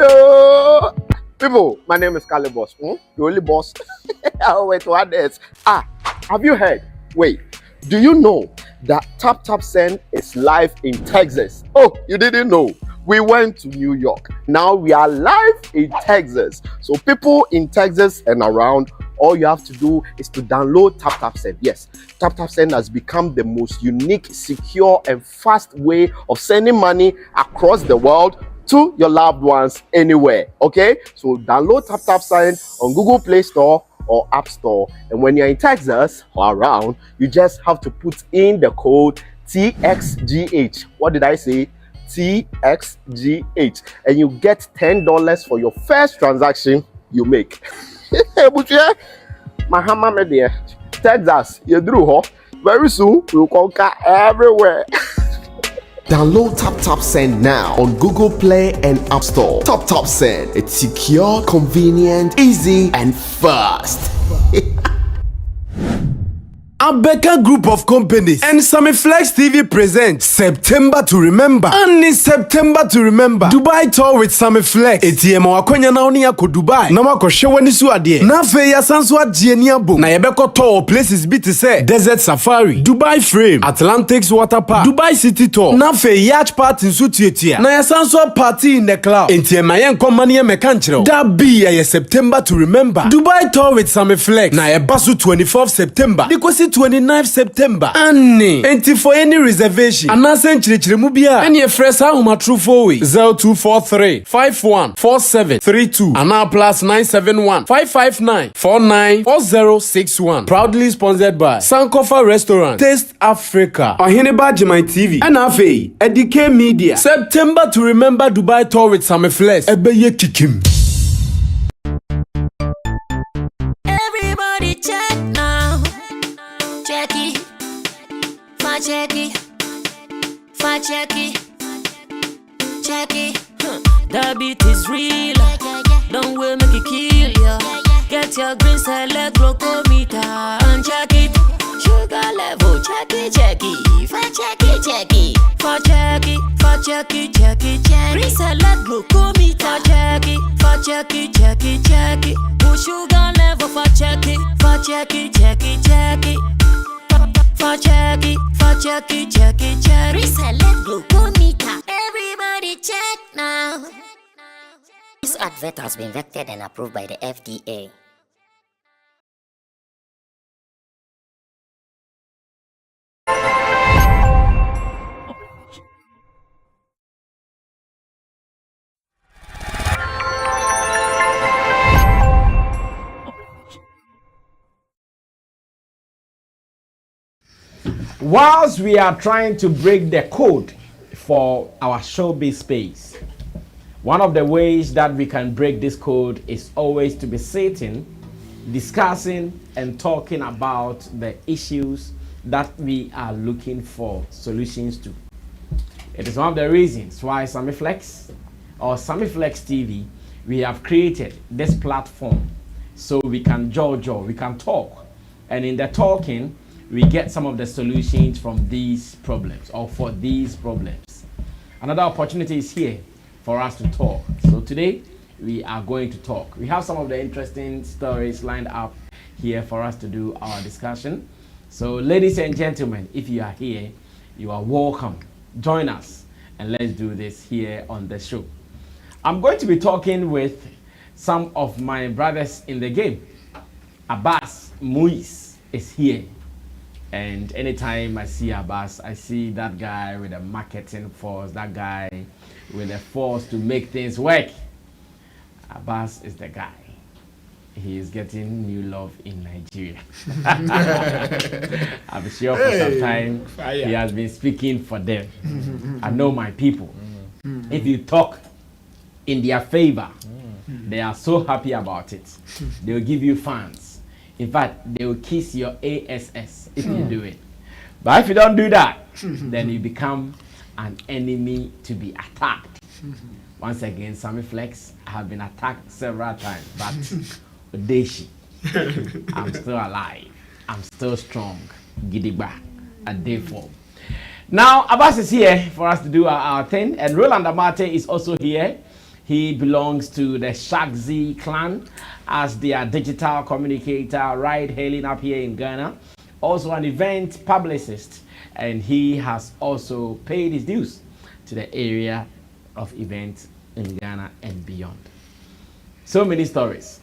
Hello, people. My name is Kali Boss. The only boss. Oh, wait, what else? Have you heard? Wait, do you know that Tap Tap Send is live in Texas? Oh, you didn't know? We went to New York. Now we are live in Texas. So people in Texas and around, all you have to do is to download Tap Tap Send. Yes, Tap Tap Send has become the most unique, secure, and fast way of sending money across the world to your loved ones anywhere. Okay, so download Tap Tap Send on Google Play Store or App Store, and when you're in Texas or around, you just have to put in the code TXGH. What did I say? TXGH, and you get $10 for your first transaction you make. Mahama media, Texas, you drew ho. Very soon we'll conquer everywhere. Download Tap Tap Send now on Google Play and App Store. Tap Tap Send. It's secure, convenient, easy, and fast. Abeka Group of Companies and Sammy Flex TV presents September to Remember. And in September to Remember, Dubai tour with Sammy Flex. ATM wakonya na oni yako Dubai. Na wako shewani su adie. Na fe ya sanswa jieni abo. Na yebeko tour places be to say Desert Safari, Dubai Frame, Atlantics Water Park, Dubai City Tour. Na fe yacht party in Sutietia. Na ya sanswa party in the cloud. ATM ayen komani ya mekanchiro. That be ya September to Remember. Dubai tour with Sammy Flex. Na yebasu 24th September. Dikosi 29th September. Annie. And for any reservation, Anasen Chirichiremubia. And your fresh home true for 0243 514732. And now plus 971 559 494061. Proudly sponsored by Sankofa Restaurant, Taste Africa, Ohineba Jemai TV, and Afe, Edike Media. September to Remember Dubai tour with Sammy Flex. Ebeye Kikim. Everybody check now. Check it, fa check it, fa check it, check it. The beat is real, don't will make it kill ya. Get your green select glucometer and check it. Sugar level, check it, fa check it, fa check it, fa check it, check it. Green select glucometer, check it, fa check it, check it. Sugar level, fa check it, check it. Check it. Reselect glucometer. Everybody check now. This advert has been vetted and approved by the FDA. Whilst we are trying to break the code for our showbiz space, one of the ways that we can break this code is always to be sitting, discussing, and talking about the issues that we are looking for solutions to. It is one of the reasons why Sammy Flex or Sammy Flex TV, we have created this platform so we can we can talk, and in the talking, we get some of the solutions from these problems or for these problems. Another opportunity is here for us to talk. So today we are going to talk. We have some of the interesting stories lined up here for us to do our discussion. So ladies and gentlemen, if you are here, you are welcome. Join us and let's do this here on the show. I'm going to be talking with some of my brothers in the game. Abbas Muiz is here. And anytime I see Abbas, I see that guy with a marketing force, that guy with a force to make things work. Abbas is the guy. He is getting new love in Nigeria. I'm sure for some time he has been speaking for them. I know my people. If you talk in their favor, they are so happy about it. They will give you fans. In fact, they will kiss your ASS if you do it. But if you don't do that, then you become an enemy to be attacked. Once again, Sammy Flex, I have been attacked several times, but Odeshi, I'm still alive. I'm still strong. Gidigba, a day form. Now, Abbas is here for us to do our thing, and Roland Amate is also here. He belongs to the Shagzi clan as their digital communicator, ride-hailing up here in Ghana. Also an event publicist, and he has also paid his dues to the area of events in Ghana and beyond. So many stories.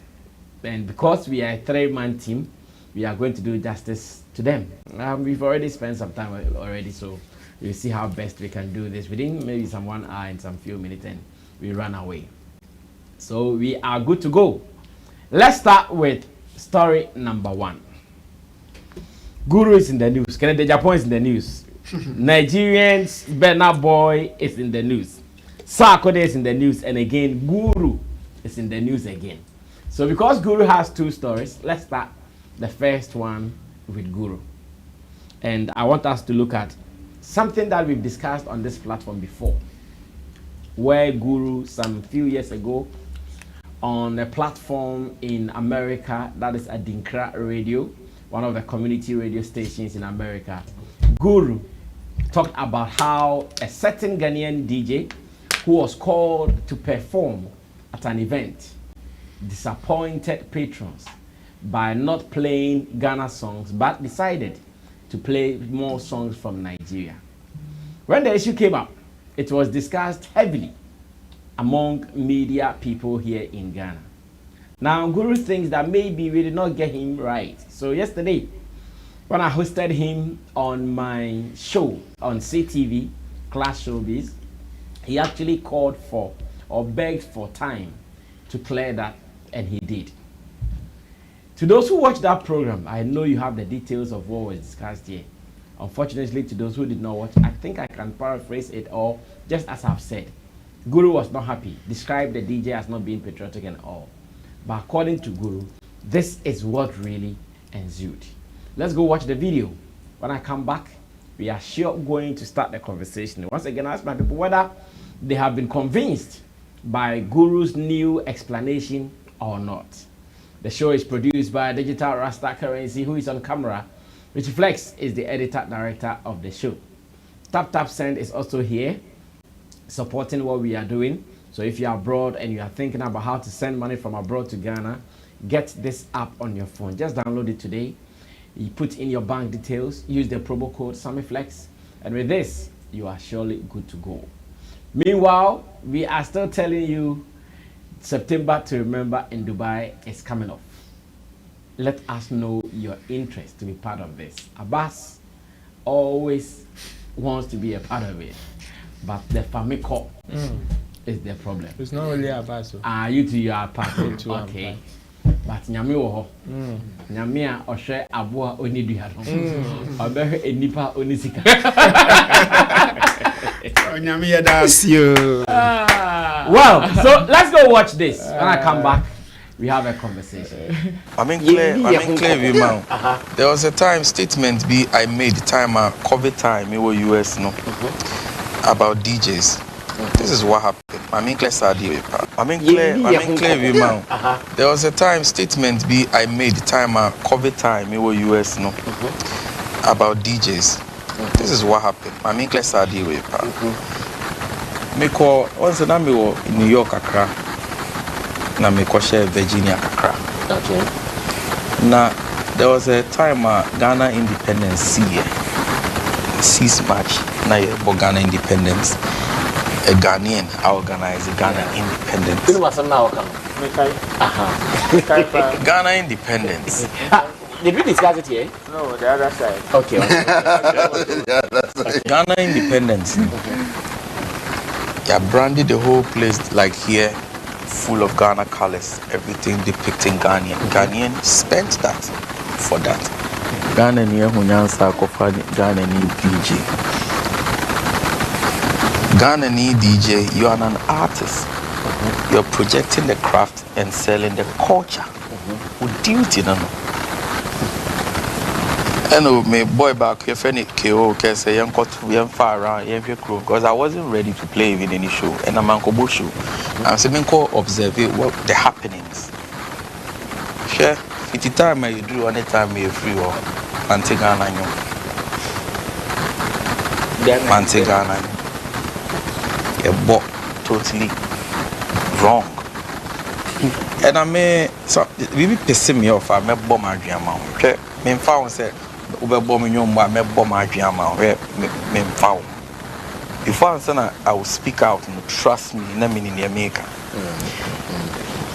And because we are a 3-man team, we are going to do justice to them. We've already spent some time already, so we'll see how best we can do this within maybe some 1 hour and some few minutes, and we run away. So we are good to go. Let's start with story number 1. Guru is in the news. Kennedy Agyepong is in the news. Nigerians, Burna Boy is in the news. Sarkodie is in the news, and again, Guru is in the news again. So because Guru has 2 stories, let's start the first one with Guru. And I want us to look at something that we've discussed on this platform before, where Guru, some few years ago, on a platform in America, that is Adinkra Radio, one of the community radio stations in America, Guru talked about how a certain Ghanaian DJ who was called to perform at an event disappointed patrons by not playing Ghana songs but decided to play more songs from Nigeria. When the issue came up, it was discussed heavily among media people here in Ghana. Now, Guru thinks that maybe we did not get him right. So yesterday, when I hosted him on my show on CTV, Class Showbiz, he actually called for or begged for time to clear that, and he did. To those who watched that program, I know you have the details of what was discussed here. Unfortunately, to those who did not watch, I think I can paraphrase it all just as I've said. Guru was not happy, described the DJ as not being patriotic and all. But according to Guru, this is what really ensued. Let's go watch the video. When I come back, we are sure going to start the conversation. Once again, I ask my people whether they have been convinced by Guru's new explanation or not. The show is produced by Digital Rasta Currency, who is on camera. Richie Flex is the editor-director of the show. Tap Send is also here, supporting what we are doing. So if you're abroad and you are thinking about how to send money from abroad to Ghana, get this app on your phone. Just download it today. You put in your bank details, use the promo code SammyFlex, and with this, you are surely good to go. Meanwhile, we are still telling you September to Remember in Dubai is coming up. Let us know your interest to be part of this. Abbas always wants to be a part of it, but the Famiko is the problem. It's not really Abbas. You two, you are part of it. Okay. But Nyame wo ho. Nyame a ohwe aboa oni dua no. Obehe enipa oni sika. Nyame ya das you. Well, so let's go watch this. When I come back, we have a conversation. I'm in clear with man. There was a time statement I made time COVID time in US about DJs. This is what happened. I'm in clear with man. There was a time statement I made time COVID time in US about DJs. This is what happened. I'm in clear me call once in New York Accra. Na me ko share Virginia Accra. Okay. Now there was a time Ghana independence cease march. Now you Ghana independence. A Ghanaian organized Ghana independence. Ghana independence. Did we discuss it here? No, the other side. Okay. Ghana independence. Yeah, branded the whole place like here, full of Ghana colors, everything depicting Ghanaian. Ghanaian spent that for that. Ghana near Hunyansa Kofani, Ghana need DJ. Ghana need DJ, you are an artist. You're projecting the craft and selling the culture. With duty, no. And my boy back here, Fenny KO, can say, young got to far around, young crew, because I wasn't ready to play in any show. And I'm Uncle Bushu. I'm saying, observe what the happenings. Sure, it's the time you do, anytime you're free or Mantigana. Mantigana. You bought totally wrong. And I may so we piss me off. I may bomb my dream out. Okay, me found said over bombing your mom. I may bomb my dream out. Me found. Before I will speak out and trust me. Na me in America.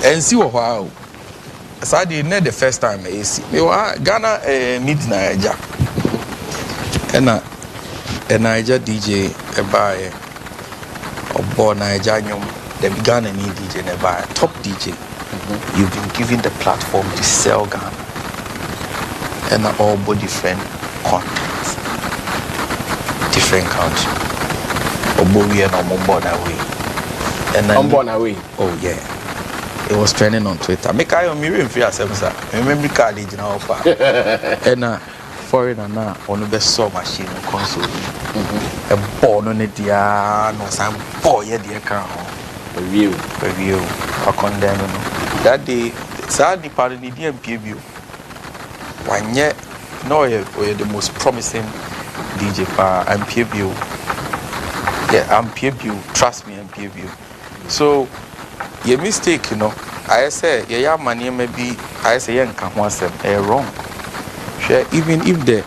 And see what so I did not the first time I see. Me wa Ghana meet Naija. And Naija DJ buy or born Naija nyom. The Ghana DJ never top DJ. You've been given the platform to sell Ghana and all but different content, different country. Obowie and Ombon away. And then Ombon away. Oh yeah, it was trending on Twitter. Make I mirror free as remember college now and foreigner now on the best saw machine console. A born on it, yeah, no some boy at the account. Review. I condemn that day. Sadly, part of the DMPU. One yet, no, you're the most promising DJ for MPU. Yeah, MPU. Trust me, MPU. So, your mistake, you know. I say, yeah, money maybe. I say, yeah, can't want them. Wrong. Sure, even if the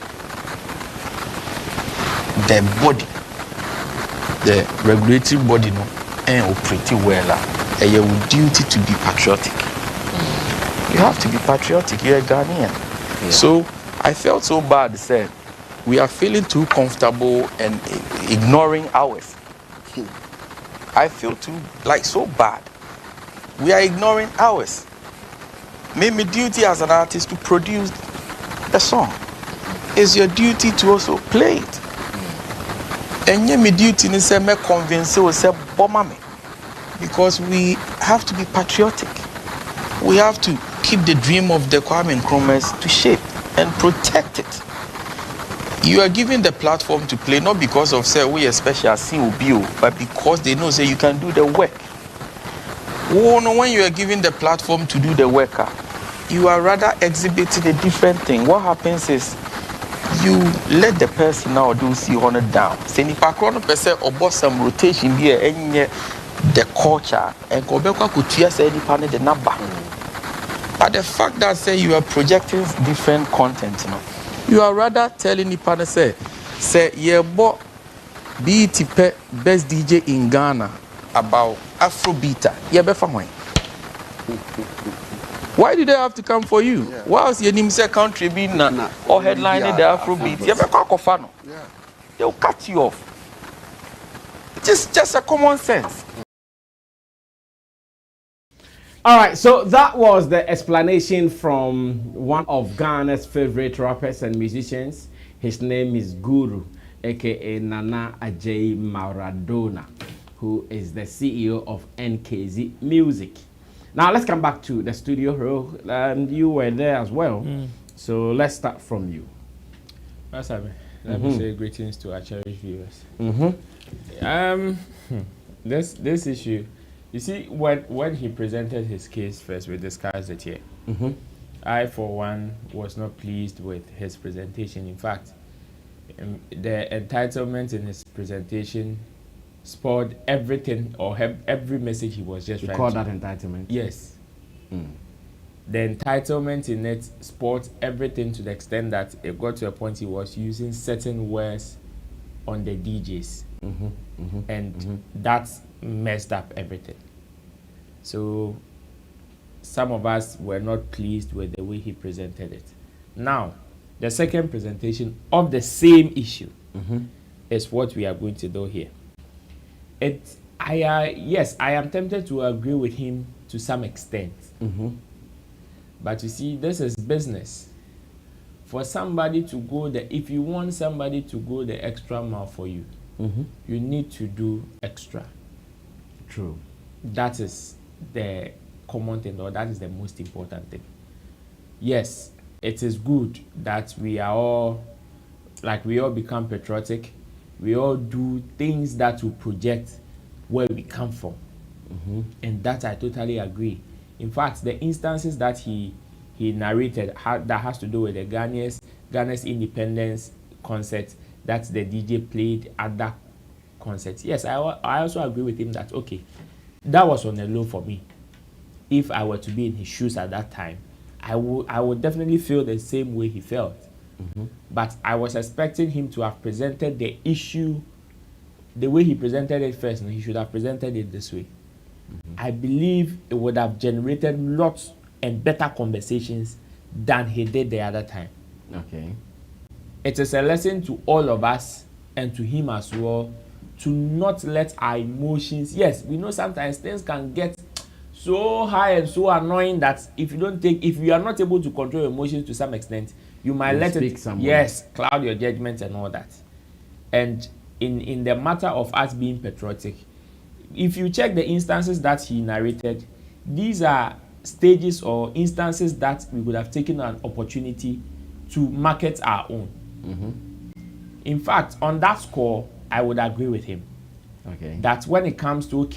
body, the regulatory body, no. And pretty well, your duty to be patriotic. You have to be patriotic. You're a Ghanaian. Yeah. So I felt so bad. Said we are feeling too comfortable and ignoring ours. I feel too so bad. We are ignoring ours. My duty as an artist to produce the song. It's your duty to also play it. And my duty is to make convince you say bomb me, because we have to be patriotic. We have to keep the dream of the Kwame Nkrumahs to shape and protect it. You are given the platform to play not because of say we especially COBO, but because they know say you can do the work. Oh no, when you are given the platform to do the work, you are rather exhibiting a different thing. What happens is you let the person now do see on it down. Say if a chrono person or boss some rotation here and the culture and go back to say any panel the number. But the fact that say you are projecting different content, you know, you are rather telling the panel say yeah, but BET best DJ in Ghana about Afrobeat. Yeah, be fine. Why did they have to come for you? Yeah. Whilst your name say country being or headlining the Afrobeat, you have a cockofano. Yeah. They'll cut you off. Just a common sense. All right, so that was the explanation from one of Ghana's favorite rappers and musicians. His name is Guru, aka Nana Ajay Maradona, who is the CEO of NKZ Music. Now let's come back to the studio. And you were there as well. So let's start from you. Sammy, let me say greetings to our cherished viewers. This issue, you see, when he presented his case first, we discussed it here. I, for one, was not pleased with his presentation. In fact, the entitlement in his presentation spoiled everything, or every message he was just trying to... You call that entitlement? Yes. The entitlement in it spoiled everything to the extent that it got to a point he was using certain words on the DJs. And that messed up everything. So some of us were not pleased with the way he presented it. Now, the second presentation of the same issue is what we are going to do here. Yes, I am tempted to agree with him to some extent. But you see, this is business. For somebody to go if you want somebody to go the extra mile for you, you need to do extra. True. That is the common thing, or that is the most important thing. Yes, it is good that we all become patriotic. We all do things that will project where we come from. And that I totally agree. In fact, the instances that he narrated that has to do with the Ghana's independence concert that the DJ played at that concert. Yes, I also agree with him that, okay, that was on the low for me. If I were to be in his shoes at that time, I would definitely feel the same way he felt. But I was expecting him to have presented the issue the way he presented it first, and he should have presented it this way. I believe it would have generated lots and better conversations than he did the other time. Okay. It is a lesson to all of us and to him as well to not let our emotions. Yes, we know sometimes things can get so high and so annoying that if you are not able to control your emotions to some extent, you might let it cloud your judgment and all that. And in the matter of us being patriotic, if you check the instances that he narrated, these are stages or instances that we would have taken an opportunity to market our own. In fact, on that score, I would agree with him. Okay. That when it comes to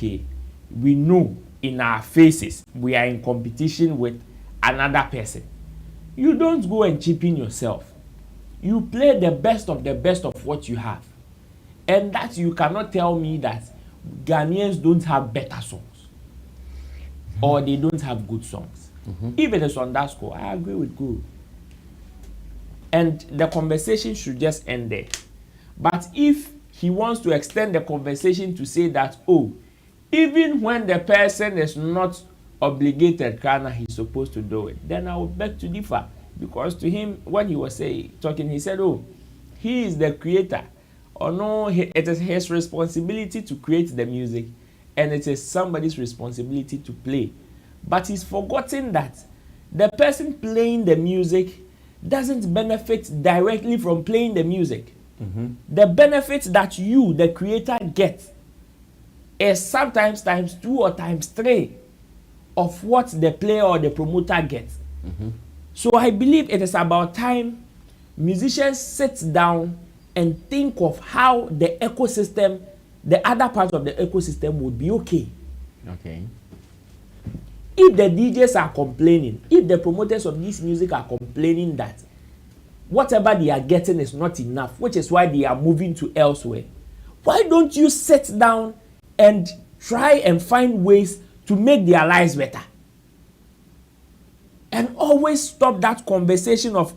we know in our faces we are in competition with another person. You don't go and cheapen yourself. You play the best of what you have. And that you cannot tell me that Ghanaians don't have better songs or they don't have good songs. If it is on that score, I agree with Guru. And the conversation should just end there. But if he wants to extend the conversation to say that, even when the person is not obligated, he's supposed to do it, then I would beg to differ. Because to him, when he was talking, he said, he is the creator. Or no, it is his responsibility to create the music, and it is somebody's responsibility to play. But he's forgotten that the person playing the music doesn't benefit directly from playing the music. The benefit that you, the creator, get is sometimes times 2 or times 3 of what the player or the promoter gets. So I believe it is about time musicians sit down and think of how the ecosystem, the other parts of the ecosystem would be okay. If the DJs are complaining, if the promoters of this music are complaining that whatever they are getting is not enough, which is why they are moving to elsewhere, why don't you sit down and try and find ways to make their lives better? And always stop that conversation of,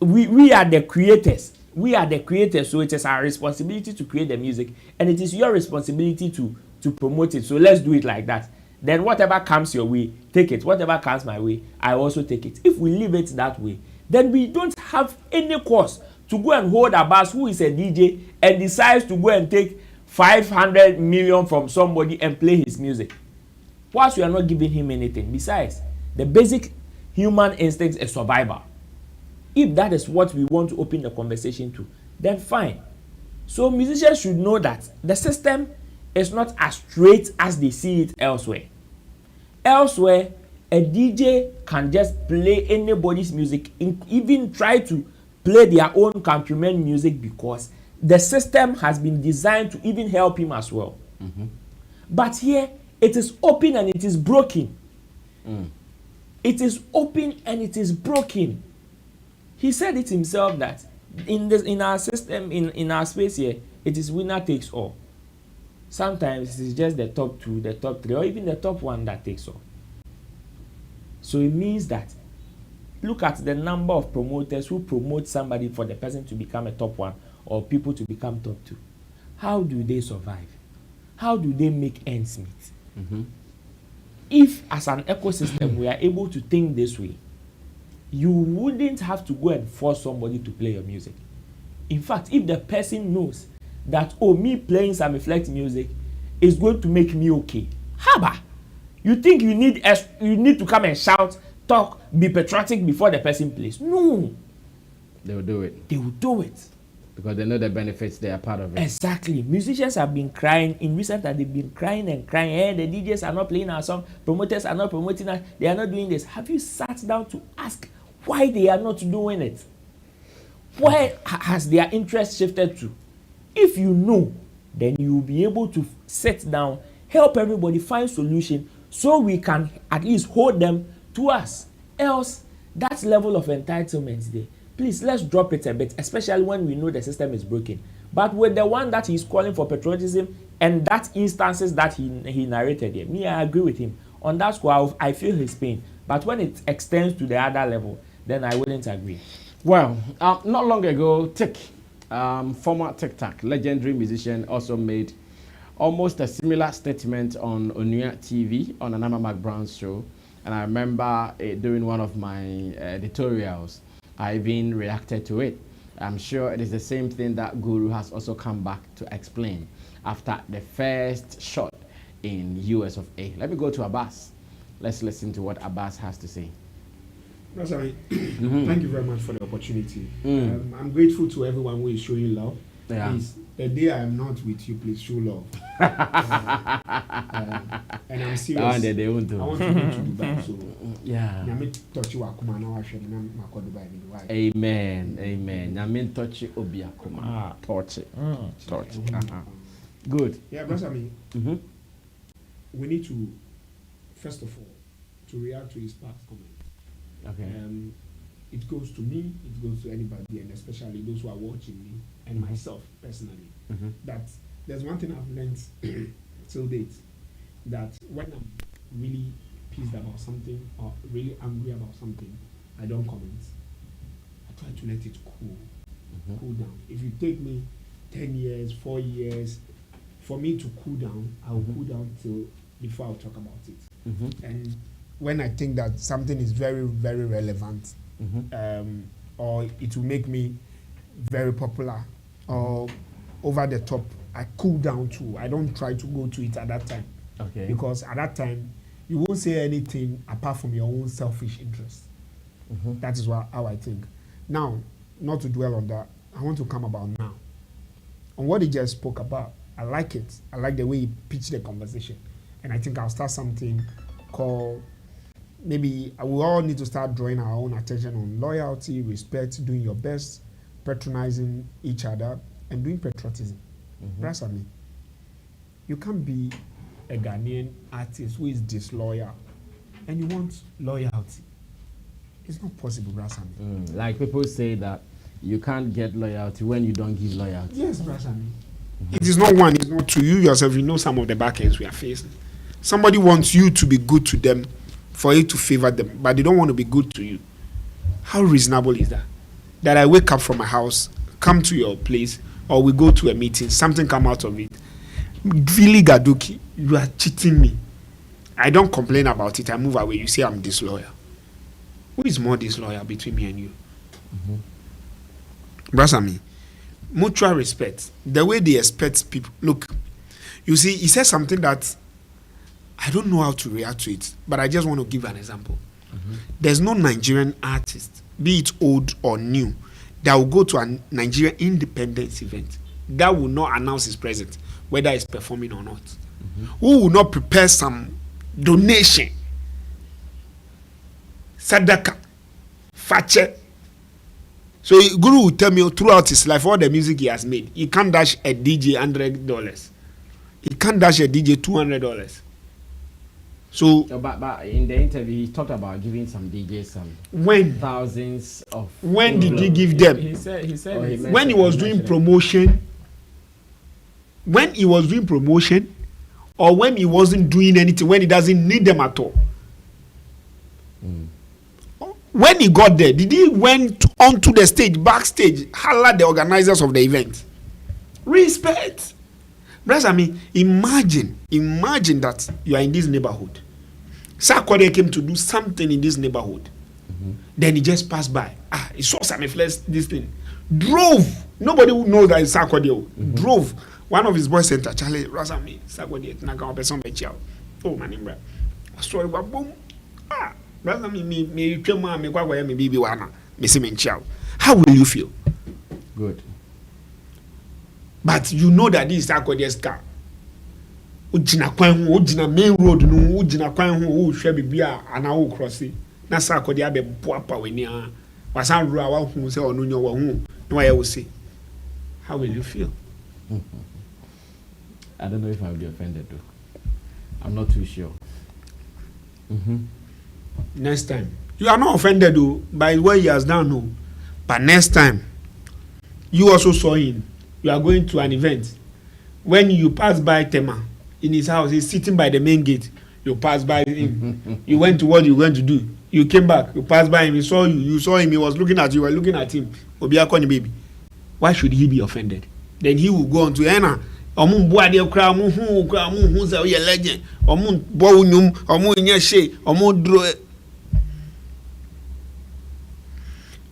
we are the creators. We are the creators, so it is our responsibility to create the music, and it is your responsibility to promote it. So let's do it like that. Then whatever comes your way, take it. Whatever comes my way, I also take it. If we leave it that way, then we don't have any cause to go and hold a boss who is a DJ and decides to go and take 500 million from somebody and play his music, whilst we are not giving him anything. Besides, the basic human instinct is survival. If that is what we want to open the conversation to, then fine. So musicians should know that the system is not as straight as they see it elsewhere. Elsewhere, a DJ can just play anybody's music, even try to play their own countrymen music, because the system has been designed to even help him as well. But here, it is open and it is broken. It is open and it is broken. He said it himself that in our system, in our space here, it is winner takes all. Sometimes it is just the top 2, the top 3, or even the top 1 that takes all. So it means that look at the number of promoters who promote somebody for the person to become a top 1 or people to become top 2. How do they survive? How do they make ends meet? If as an ecosystem we are able to think this way, you wouldn't have to go and force somebody to play your music. In fact, if the person knows that, me playing Sammy Flex music is going to make me okay, haba, you think you need to come and shout, talk, be patriotic before the person plays? No. They will do it. They will do it. Because they know the benefits, they are part of it. Exactly. Musicians have been crying. In recent times, they've been crying and crying. The DJs are not playing our song. Promoters are not promoting us. They are not doing this. Have you sat down to ask why they are not doing it? Where has their interest shifted to? If you know, then you will be able to sit down, help everybody find solution, so we can at least hold them to us. Else, that level of entitlement there, please let's drop it a bit, especially when we know the system is broken. But with the one that he's calling for patriotism and that instances that he narrated here, me, I agree with him. On that score, I feel his pain. But when it extends to the other level, then I wouldn't agree. Well, not long ago, former TikTok legendary musician, also made almost a similar statement on Onua TV on Anama McBrown's show. And I remember during one of my editorials, I even reacted to it. I'm sure it is the same thing that Guru has also come back to explain after the first shot in US of A. Let me go to Abbas. Let's listen to what Abbas has to say. Sorry. Thank you very much for the opportunity. I'm grateful to everyone who is showing love. Yeah. Please, the day I am not with you, please show love. And I'm serious. They won't do. I want to go to Dubai, so yeah. Amen. Amen. Namin touch obi akuma. Touch it. Touch. Good. Yeah, brother, we need to, first of all, to react to his past comment. Okay. It goes to me, it goes to anybody, and especially those who are watching me and myself personally. That there's one thing I've learned till date, that when I'm really pissed about something or really angry about something, I don't comment. I try to let it cool down. If you take me 10 years, 4 years, for me to cool down, I will cool down till before I'll talk about it. And when I think that something is very, very relevant, or it will make me very popular or over the top, I cool down too. I don't try to go to it at that time. Okay. Because at that time, you won't say anything apart from your own selfish interest. That is how I think. Now, not to dwell on that, I want to come about now. On what he just spoke about, I like it. I like the way he pitched the conversation. And I think I'll start something called, maybe we all need to start drawing our own attention on loyalty, respect, doing your best, patronizing each other, and doing patriotism. That's what I mean. You can't be a Ghanaian artist who is disloyal and you want loyalty. It's not possible, Brasami. Like people say that you can't get loyalty when you don't give loyalty. Yes, Brasami. It is not one, it's not two. You yourself, you know some of the back ends we are facing. Somebody wants you to be good to them for you to favor them, but they don't want to be good to you. How reasonable is that? That I wake up from my house, come to your place, or we go to a meeting, something come out of it. Really, Gaduki, you are cheating me. I don't complain about it. I move away. You say I'm disloyal. Who is more disloyal between me and you? Brasami, mutual respect. The way they expect people. Look, you see, he said something that I don't know how to react to it, but I just want to give an example. There's no Nigerian artist, be it old or new, that will go to a Nigerian independence event that will not announce his presence, whether he's performing or not. Who will not prepare some donation, sadaka, fache. So Guru will tell me throughout his life all the music he has made, he can't dash a DJ $100. He can't dash a DJ $200. So, but in the interview, he talked about giving some DJs some when thousands of. When did he give them? He said when he was doing promotion. When he was doing promotion, or when he wasn't doing anything, when he doesn't need them at all. When he got there, did he went onto the stage, backstage, holler the organizers of the event? Respect. Brother, I mean, imagine that you are in this neighborhood. Sarkodie came to do something in this neighborhood. Then he just passed by. He saw Sammy Flex, this thing. Drove. Nobody would know that it's Sarkodie. Drove. One of his boys said, Charlie, Rasami, Sarkodie, Naka, person by Chow. Oh, my name, sorry, boom. Brother, me, baby, how will you feel? Good. But you know that this is Sarkodie's car. Ujina main road no ujina kwan ho wo hwe bibia ana wo cross na Sarkodie abe poapa weni a wasan ru a wa hu se onu nyo wo hu na wa ye wo say. How will you feel? I don't know if I'll be offended though. I'm not too sure. Next time. You are not offended though by what he has done, no. But next time, you also saw him. You are going to an event. When you pass by Tema in his house, he's sitting by the main gate. You pass by him. You went to what you went to do. You came back. You passed by him. He saw you. You saw him. He was looking at you. You were looking at him. Obiakoni baby. Why should he be offended? Then he will go on to Ena. Omun boade kra omun hu say we legend. Omun bo unyum, omun nyeshe, omun dro.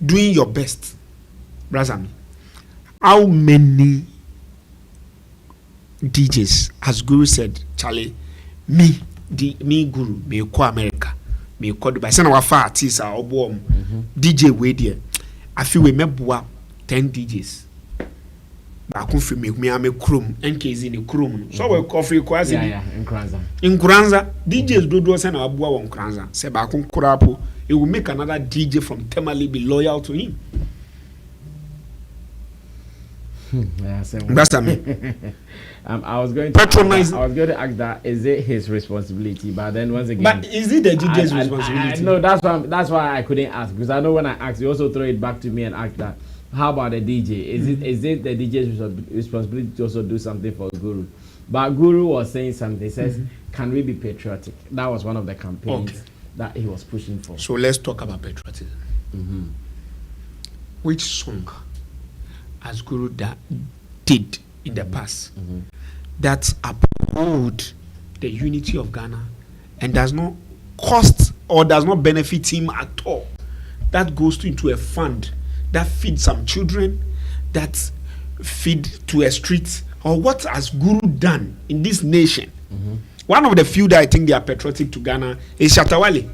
Doing your best. Brother, how many DJs, as Guru said, Charlie, me Guru, me ko America, me ko Dubai. Say na wa fa artist a obo DJ we there. I feel we meboa 10 DJs. Ba kun fi me ame krom, NKZ ni krom. So we coffee kwasi. Yeah, in Nkranza, DJs do say na aboa won Nkranza. Say ba kun kurapo, it will make another DJ from Temali be loyal to him. Yeah, that's me. I was going to ask that, is it his responsibility? But then once again, but is it the DJ's responsibility? No, that's why I couldn't ask, because I know when I asked, you also throw it back to me and ask that. How about the DJ? Is it the DJ's responsibility to also do something for Guru? But Guru was saying something. He says, "Can we be patriotic?" That was one of the campaigns that he was pushing for. So let's talk about patriotism. Which song as Guru did in the past that uphold the unity of Ghana and does not cost or does not benefit him at all, that goes into a fund that feeds some children, that feed to a street? Or what has Guru done in this nation? One of the few that I think they are patriotic to Ghana is Shatawale.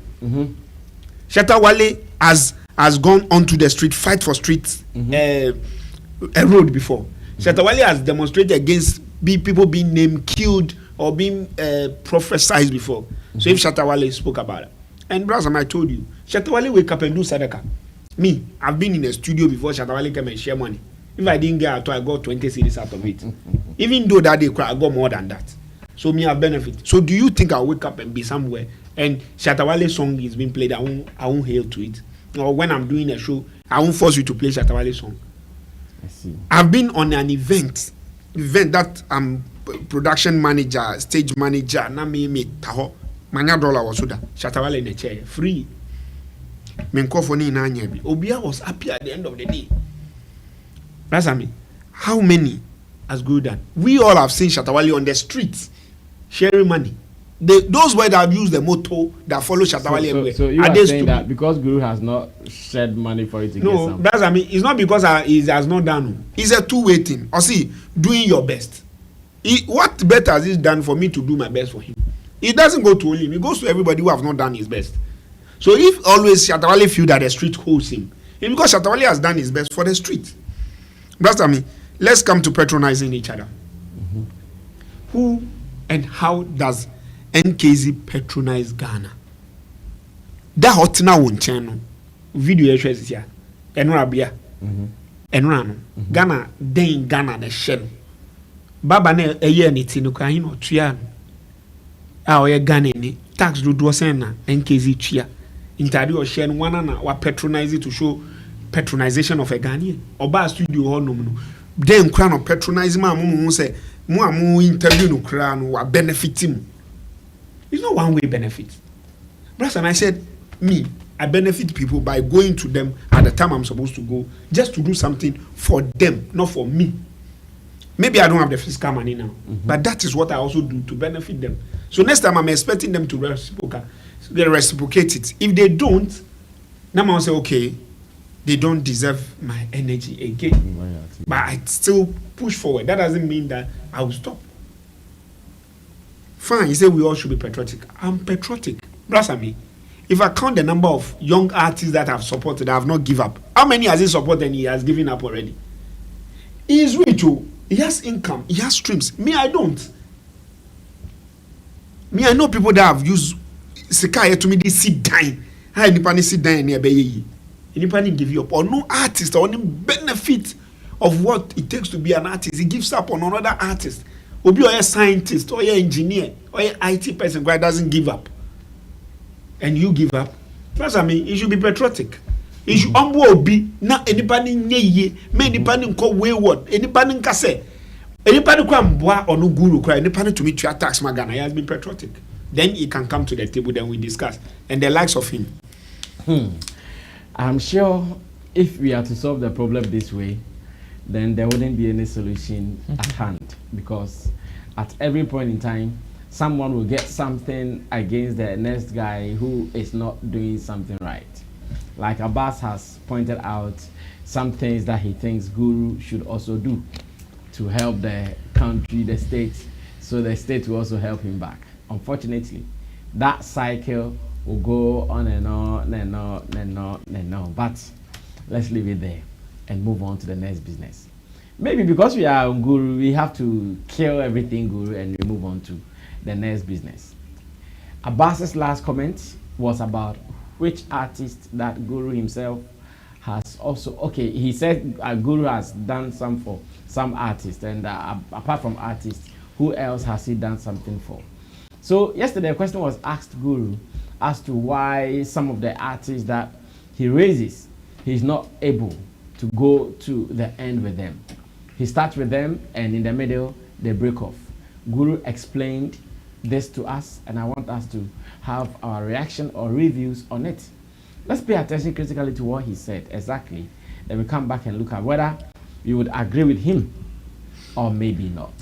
Shatawale has gone onto the street, fight for streets, a road before. Shatawale has demonstrated against people being named, killed, or being prophesied before. So if Shatawale spoke about it. And brother, I told you, Shatawale wake up and do sadaka. Me, I've been in a studio before Shatawale came and share money. If I didn't get out, I got 20 cedis out of it. Even though that day I got more than that. So me have benefit. So do you think I'll wake up and be somewhere and Shatawale song is being played, I won't hail to it? Or when I'm doing a show, I won't force you to play Shatawale song. I see. I've been on an event that I'm production manager, stage manager, na me taho. Manya dollar was so that Shatawale in a chair, free. Menkofoni na nyebi. Obia was happy at the end of the day. That's me. How many has Guru done? We all have seen Shatawale on the streets sharing money. Those were that have used the motto that follow Shatawale everywhere. So you are saying that because Guru has not shared money for it to get some? No, that's it's not because he has not done. It's a two-way thing. Or see, doing your best. What better has he done for me to do my best for him? It doesn't go to only him. It goes to everybody who have not done his best. So if always Shatawale feel that the street holds him, it's because Shatawale has done his best for the street. That's let's come to patronizing each other. Who and how does NKZ patronize Ghana? That hot now on channel video here. Enrabia. Enrano. Ghana then Ghana the shell. Baba ne a year ni tinu kwa hino tuya. Oye Ghana ni tax do sena NKZ chia. Intadi or share one na wa patronize it to show patronization of a Ghanaian. Oba studio ho no no. Then crown of patronize ma mu say mu interview no crown wa benefit him. It's not one way benefit. Brother, and I said, I benefit people by going to them at the time I'm supposed to go, just to do something for them, not for me. Maybe I don't have the fiscal money now, but that is what I also do to benefit them. So next time I'm expecting them to reciprocate it. If they don't, now I'll say, okay, they don't deserve my energy again. But I still push forward. That doesn't mean that I will stop. Fine, you say we all should be patriotic. I'm patriotic. Brother, me. If I count the number of young artists that I've supported, I have not given up. How many has he supported and he has given up already? He is rich. He has income. He has streams. Me, I don't. Me, I know people that have used Sekai to me, they sit dying. How anybody sit dying near Baye? Anybody give you up? Or no artist or any benefit of what it takes to be an artist. He gives up on another artist. Or be a scientist or an engineer or an IT person who doesn't give up. And you give up. That's you should be patriotic. Is umbo be na anybody nye me anybody call wayward, anybody can say. Anybody can boy or no guru cry, anybody to meet your tax magana, he has been patriotic. Then he can come to the table, then we discuss. And the likes of him. I'm sure if we are to solve the problem this way, then there wouldn't be any solution at hand, because at every point in time, someone will get something against the next guy who is not doing something right. Like Abbas has pointed out, some things that he thinks Guru should also do to help the country, the state, so the state will also help him back. Unfortunately, that cycle will go on and on and on and on and on. But let's leave it there and move on to the next business. Maybe because we are on Guru, we have to kill everything Guru and we move on to the next business. Abbas's last comment was about which artist that Guru himself has also, okay, he said Guru has done some for some artists, and apart from artists, who else has he done something for? So yesterday a question was asked Guru as to why some of the artists that he raises, he's not able to go to the end with them. He starts with them and in the middle they break off. Guru explained this to us, and I want us to have our reaction or reviews on it. Let's pay attention critically to what he said exactly. Then we come back and look at whether you would agree with him or maybe not.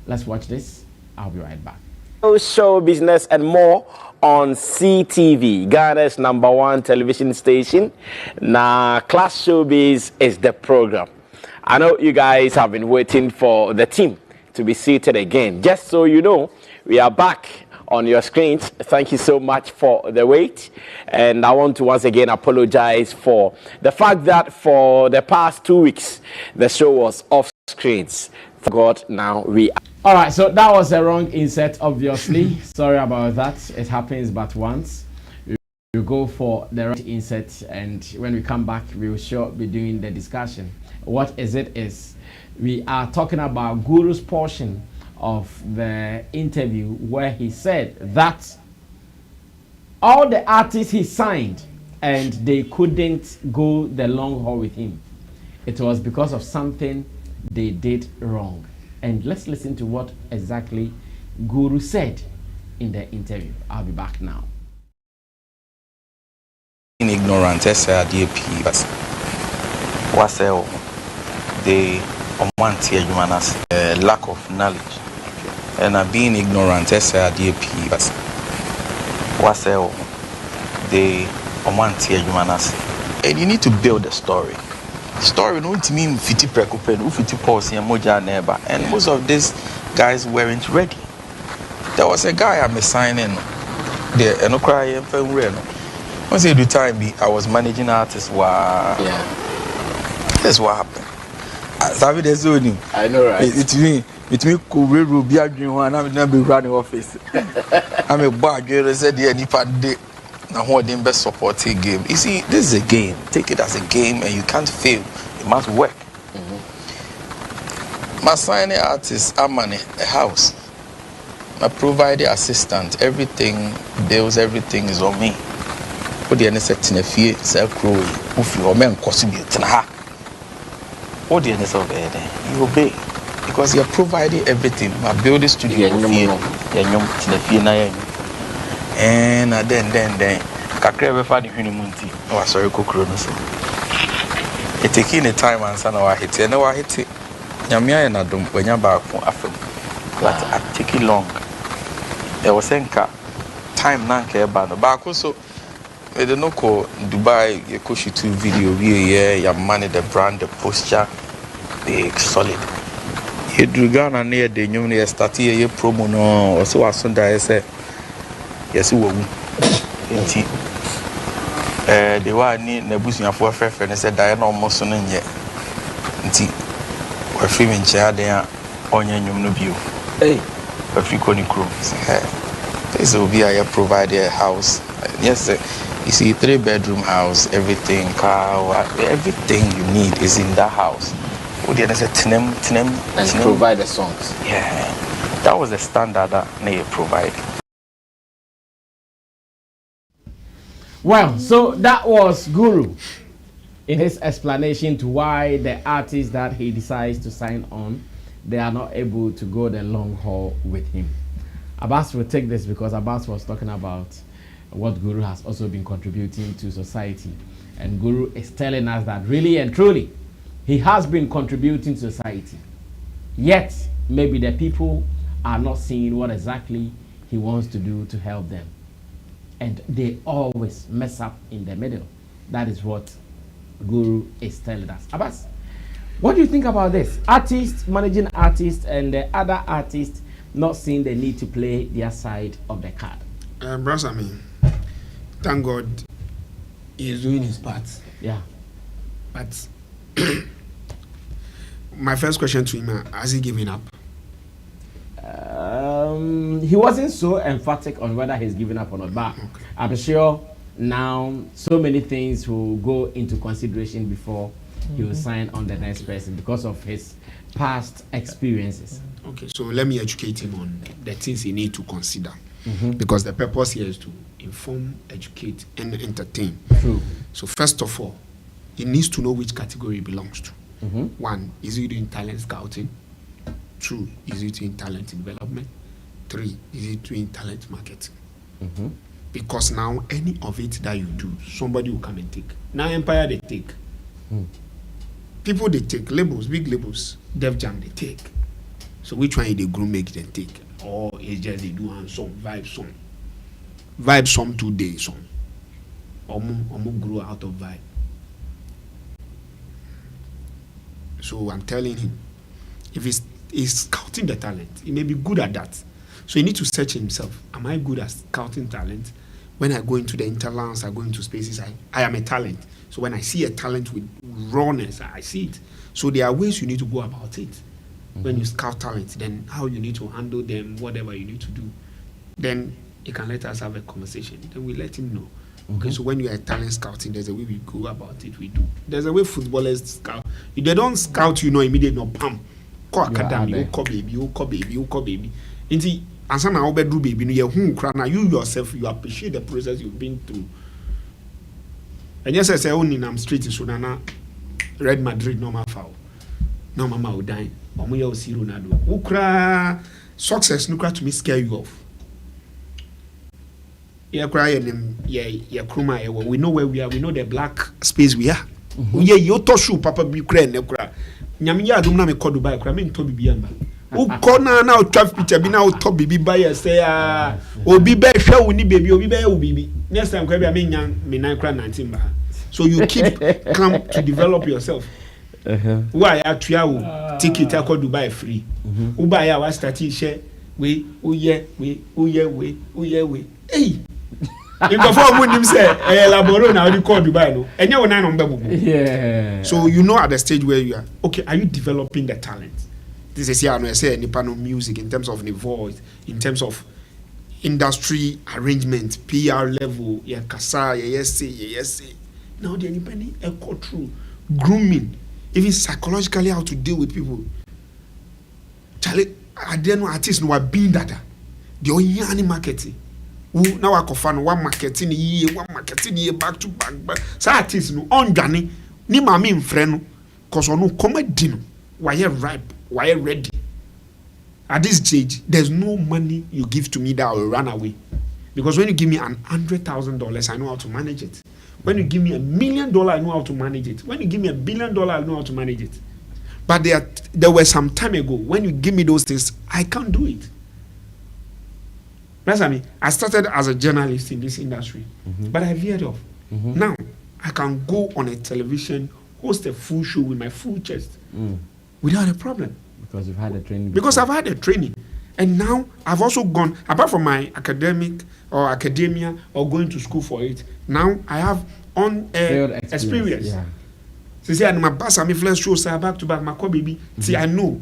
Let's watch this. I'll be right back. Show business and more on CTV, Ghana's #1 television station. Now, Class Showbiz is the program. I know you guys have been waiting for the team to be seated again. Just so you know, we are back on your screens. Thank you so much for the wait. And I want to once again apologize for the fact that for the past 2 weeks, the show was off screens. For God, now we are. All right, so that was a wrong insert, obviously. Sorry about that. It happens but once. We go for the right insert, and when we come back, we will sure be doing the discussion. What is it is, we are talking about Guru's portion of the interview where he said that all the artists he signed and they couldn't go the long haul with him. It was because of something they did wrong. And let's listen to what exactly Guru said in the interview. I'll be back now. Ignorant, Agyepong, but what's the lack of knowledge, and being ignorant, Agyepong, but what's the and you need to build a story. Story don't mean 50 preoccupation, 50 pause and moja neighbor, and most of these guys weren't ready. There was a guy I'm signing there, and no cry and fell real. Once the time I was managing artists. Wow, Yeah, that's what happened. I know, right? It's me. Kureru be arguing one. I'm not be running office. I'm a bad girl. I said, "Yeah, day." Now, what the best supporting game? You see, this is a game. Take it as a game, and you can't fail. It must work. My signing artist, I'm a house. My provider assistant, everything, bills, everything is on me. What the NSF in a fear, sell crow, if you are men, costing you to what the NSF there? You obey. Because you're providing everything. My building studio, and then kakra be fa de hwenimunti na wa sorry kokro no so it taking the time and sana wa hit and wa hit nyamia na dom wanya ba ko afem but it take long there was enka time na nke ba no ba ko so we dey no ko Dubai ye ko shoot video we here ya manage the brand, the posture, the solid ye Ghana na ye de nyum na start ye promo no o so wasonda say yes wo enti the one ni nabusuafo afefe ne said die no almost no nye nti we film in chair there onye nyum no bio hey Africa ni crew this will be a provide a house yes you see 3-bedroom house, everything, car, everything you need is in that house. What did I say? And provide the songs. Yeah, that was the standard that they provide. Well, so that was Guru in his explanation to why the artists that he decides to sign on, they are not able to go the long haul with him. Abbas will take this because Abbas was talking about what Guru has also been contributing to society. And Guru is telling us that really and truly, he has been contributing to society. Yet, maybe the people are not seeing what exactly he wants to do to help them. And they always mess up in the middle. That is what Guru is telling us. Abbas, what do you think about this? Artists, managing artists, and the other artists not seeing the need to play their side of the card. Brother, thank God he is doing his part. Yeah. But my first question to him, has he given up? He wasn't so emphatic on whether he's given up or not, but okay. I'm sure now so many things will go into consideration before he will sign on the next person because of his past experiences. Okay, so let me educate him on the things he needs to consider. Because the purpose here is to inform, educate, and entertain. True. So first of all, he needs to know which category he belongs to. One, is he doing talent scouting? Two, is he doing talent development? Three, is he doing talent marketing? Because now any of it that you do, somebody will come and take. Now Empire they take. People they take, labels, big labels, Def Jam they take. So which one they grow make them take? Or it's just they do one song, vibe song. Vibe song 2 day song. Or grow out of vibe. So I'm telling him, if he's scouting the talent, he may be good at that. So he need to search himself. Am I good at scouting talent? When I go into the interlands, I go into spaces, I am a talent. So when I see a talent with rawness, I see it. So there are ways you need to go about it. When you scout talent, then how you need to handle them, whatever you need to do. Then he can let us have a conversation. Then we let him know. Okay, so when you are talent scouting, there's a way we go about it, we do. There's a way footballers scout. If they don't scout, immediately, no, pam. Call academy, call baby. And some now bedroom baby, you yourself, you appreciate the process you've been through. And yes, I say only I'm straight in Sunana, Red Madrid, normal foul. No mama will die. Omuya will see Ronaldo. Ukra success nukra to me scare you off. Yeah, cry kruma. We know where we are. We know the black space we are. Yeah, you toshu papa bi kra ne kra. Nyamiya adum na me ko Dubai kra me nto bibi amba. Ukona na traffic picture bi na to bibi buy say ah obi be hwe woni baby obi be wo bibi. Next time kwa bi me nyan me nan kra 19 ba. So you keep calm to develop yourself. Why atua wo ticket akọ Dubai free. Uba ya wa start share we oye. Hey. You go for him say elaboro na we call Dubai no. Enye wo nan no be. Yeah. So you know at the stage where you are. Okay, are you developing the talent? This is here I say nipa no music in terms of the voice, in terms of industry arrangement, PR level, yeah kasa, yes. Now the independent echo through grooming, even psychologically how to deal with people. Charlie, I don't know artists no are being that. The only marketing. Now I confirm one marketing year back to back. So artists no on Gani, ni mami mfreno, cause no comedy no. Why you ripe? Why you ready? At this stage, there's no money you give to me that will run away. Because when you give me $100,000, I know how to manage it. When you give me $1 million, I know how to manage it. When you give me $1 billion, I know how to manage it. But there were some time ago, when you give me those things, I can't do it. That's what I mean. I started as a journalist in this industry, but I veered off. Now, I can go on a television, host a full show with my full chest without a problem. Because you've had a training. Because I've had a training. And now I've also gone, apart from my academic or academia or going to school for it, now I have on experience. Yeah. So see, I'm my boss, I'm a flash show, so back to back, my core baby. See, I know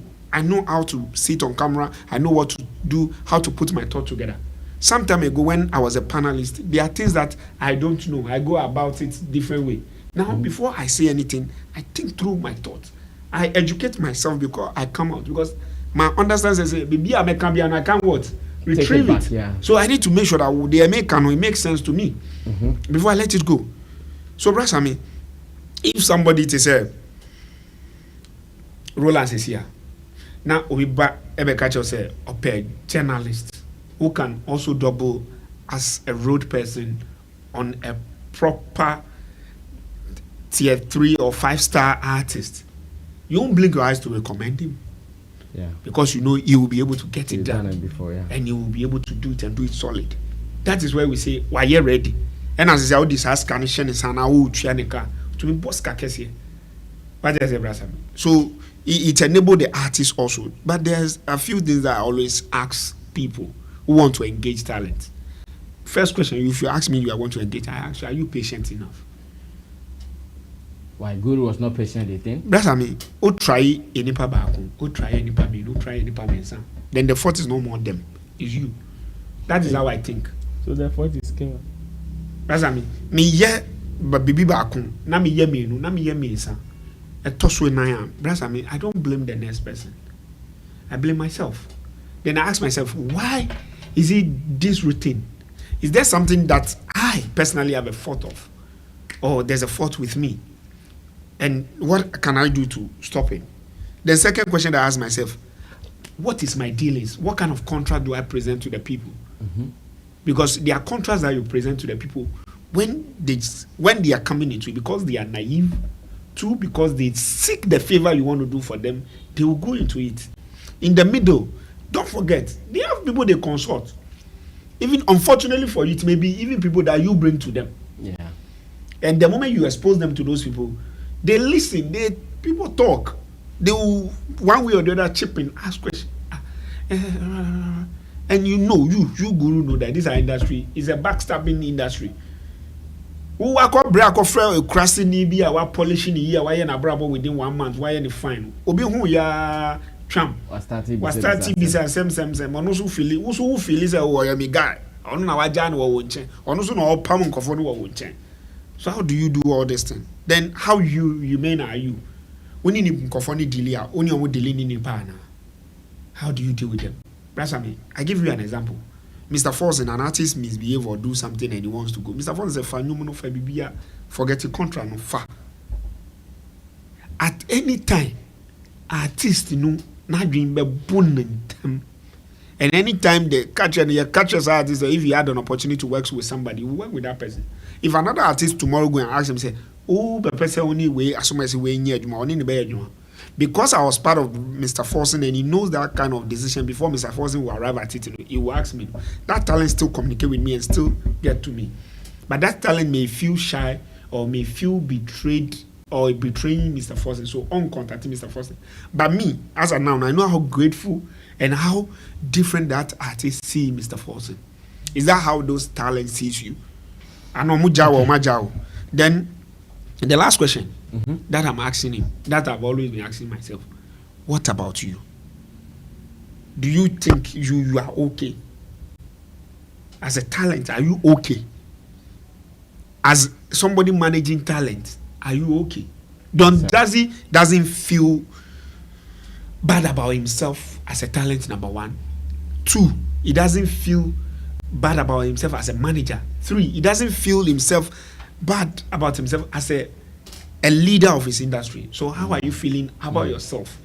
how to sit on camera. I know what to do, how to put my thought together. Some time ago, when I was a panelist, there are things that I don't know. I go about it different way. Now, before I say anything, I think through my thoughts. I educate myself because I come out. Because my understanding says, baby, I can be and I can't what? Retrieve it. Yeah. So I need to make sure that the American, it makes sense to me before I let it go. So, Brasami, if somebody to say Roland is here now, we back ebe catch us say a journalist who can also double as a road person on a proper tier 3 or 5-star artist. You won't blink your eyes to recommend him. Yeah. Because you know he will be able to get it done. Before, yeah. And he will be able to do it and do it solid. That is where we say, why you ready? And as I say, all this has connection is an hour to be boss kakesi. What is it, so it enables the artist also. But there's a few things that I always ask people who want to engage talent. First question, if you ask me, you want to engage, I ask you, are you patient enough? Why Guru was not patient, they think? That's what I mean. Oh, try any baku, oh, try any me, oh, try any mensa. Then the fault is no more them, it's you. That is how I think. So the fault is clear. That's what I mean. Me yeah, but bibi baku, na me yeah me no, na me yeah me sa. A toss when I am. That's what I mean. I don't blame the next person. I blame myself. Then I ask myself, why is it this routine? Is there something that I personally have a fault of? Or there's a fault with me? And what can I do to stop it? The second question that I ask myself, what is my dealings? What kind of contract do I present to the people? Mm-hmm. Because there are contracts that you present to the people when they are coming into it, because they are naive, two, because they seek the favor you want to do for them, they will go into it. In the middle, don't forget, they have people they consult. Even unfortunately for you, it may be even people that you bring to them. Yeah. And the moment you expose them to those people, they listen, people talk. They will, one way or the other, chip in, ask questions. And you guru know that this industry is a backstabbing industry. Who are called break of a crossing nibi, our polishing here, why na brabo within 1 month, why any fine? Obi who ya tram. Was starting business, same. On also feel is a warrior guy. On our Jan or won't change. On also no palm and coffee won't change. So how do you do all this thing? Then how humane are you? When you need coffee dealer, only on dealing in partner. How do you deal with them? That's what I mean. I give you an example. Mr. Forson, an artist misbehave or do something and he wants to go. Mr. Forson is a fan, no for BBA, forget your contract, no fa. At any time, artist, not dream be boning them. And anytime the catcher's artist, if you had an opportunity to work with somebody, you work with that person. If another artist tomorrow go and ask him, say, oh, the person only way, as soon as he way near you, only the bed you. Because I was part of Mr. Forson and he knows that kind of decision before Mr. Forson will arrive at it, he will ask me. That talent still communicate with me and still get to me. But that talent may feel shy or may feel betrayed or betraying Mr. Forson, so uncontacting Mr. Forson. But me, as of now, I know how grateful and how different that artist see Mr. Forson. Is that how those talents sees you? I know Mujawa or Majawa. Then the last question that I'm asking him, that I've always been asking myself, what about you? Do you think you are okay? As a talent, are you okay? As somebody managing talent, are you okay? Doesn't feel bad about himself as a talent, number one. 2, he doesn't feel bad about himself as a manager. 3, he doesn't feel bad about himself as a leader of his industry. So how are you feeling about yourself?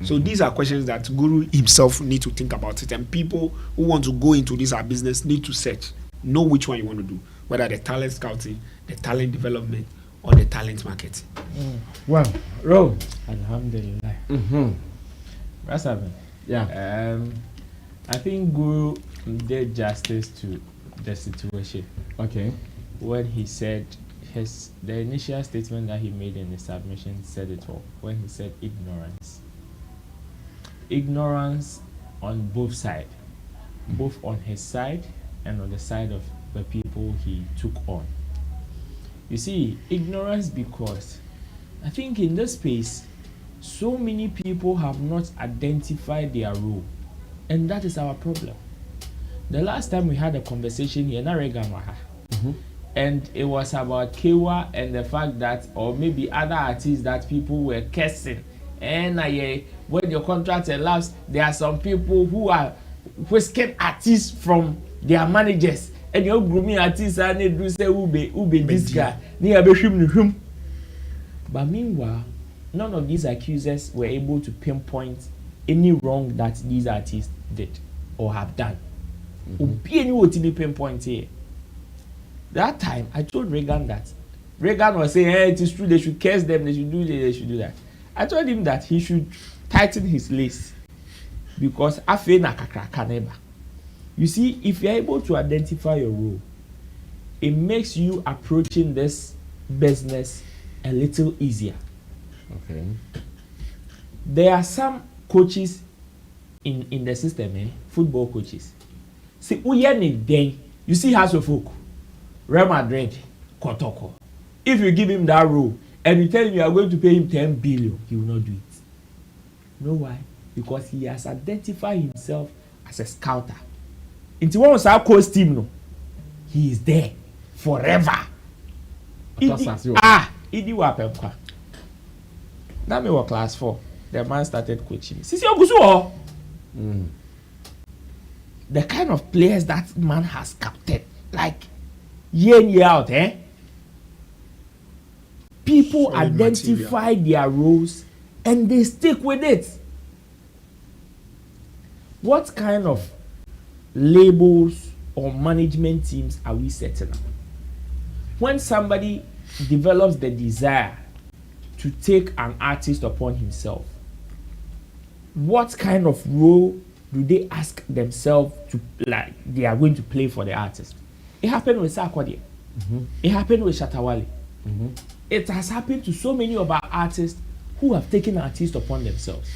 So these are questions that Guru himself need to think about it, and people who want to go into this business need to search, know which one you want to do, whether the talent scouting, the talent development, or the talent marketing. Well, Ro, Alhamdulillah. Rasaben. Yeah. I think Guru did justice to the situation. Okay. When he said the initial statement that he made in the submission said it all. When he said ignorance on both sides, both on his side and on the side of the people he took on. You see, ignorance because I think in this space, so many people have not identified their role, and that is our problem. The last time we had a conversation here, and it was about Kewa and the fact that, or maybe other artists that people were cursing. And when your contract elapsed, there are some people who are whisking artists from their managers. And you're grooming artists and they do say, Ube this guy. But meanwhile, none of these accusers were able to pinpoint any wrong that these artists did or have done. Pinpoint here. That time, I told Reagan that. Reagan was saying, hey, it is true, they should curse them, they should do this, they should do that. I told him that he should tighten his lace. Because afe na kakra kaneba. You see, if you're able to identify your role, it makes you approaching this business a little easier. Okay. There are some coaches in the system, football coaches. See, you see House of Folk, Real Madrid, Kotoko. If you give him that role and you tell him you are going to pay him 10 billion, he will not do it. You know why? Because he has identified himself as a scouter. Into one of our coach team, no, he is there forever. Idi wapempa. That me was class 4. The man started coaching. Sisi Ogusu. The kind of players that man has captured, like year in year out, people Solid identify their roles and they stick with it. What kind of labels or management teams are we setting up? When somebody develops the desire to take an artist upon himself, what kind of role do they ask themselves to, like, they are going to play for the artist? It happened with Sarkodie. It happened with Shatawale. It has happened to so many of our artists who have taken artists upon themselves.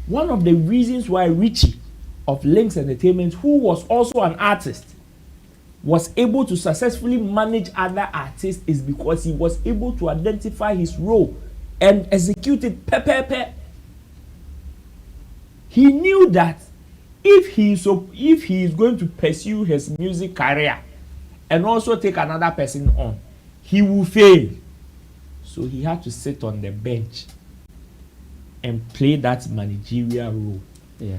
One of the reasons why Richie of Lynx Entertainment, who was also an artist, was able to successfully manage other artists is because he was able to identify his role and execute it. He knew that if he is going to pursue his music career and also take another person on, he will fail. So he had to sit on the bench and play that managerial role. Yeah.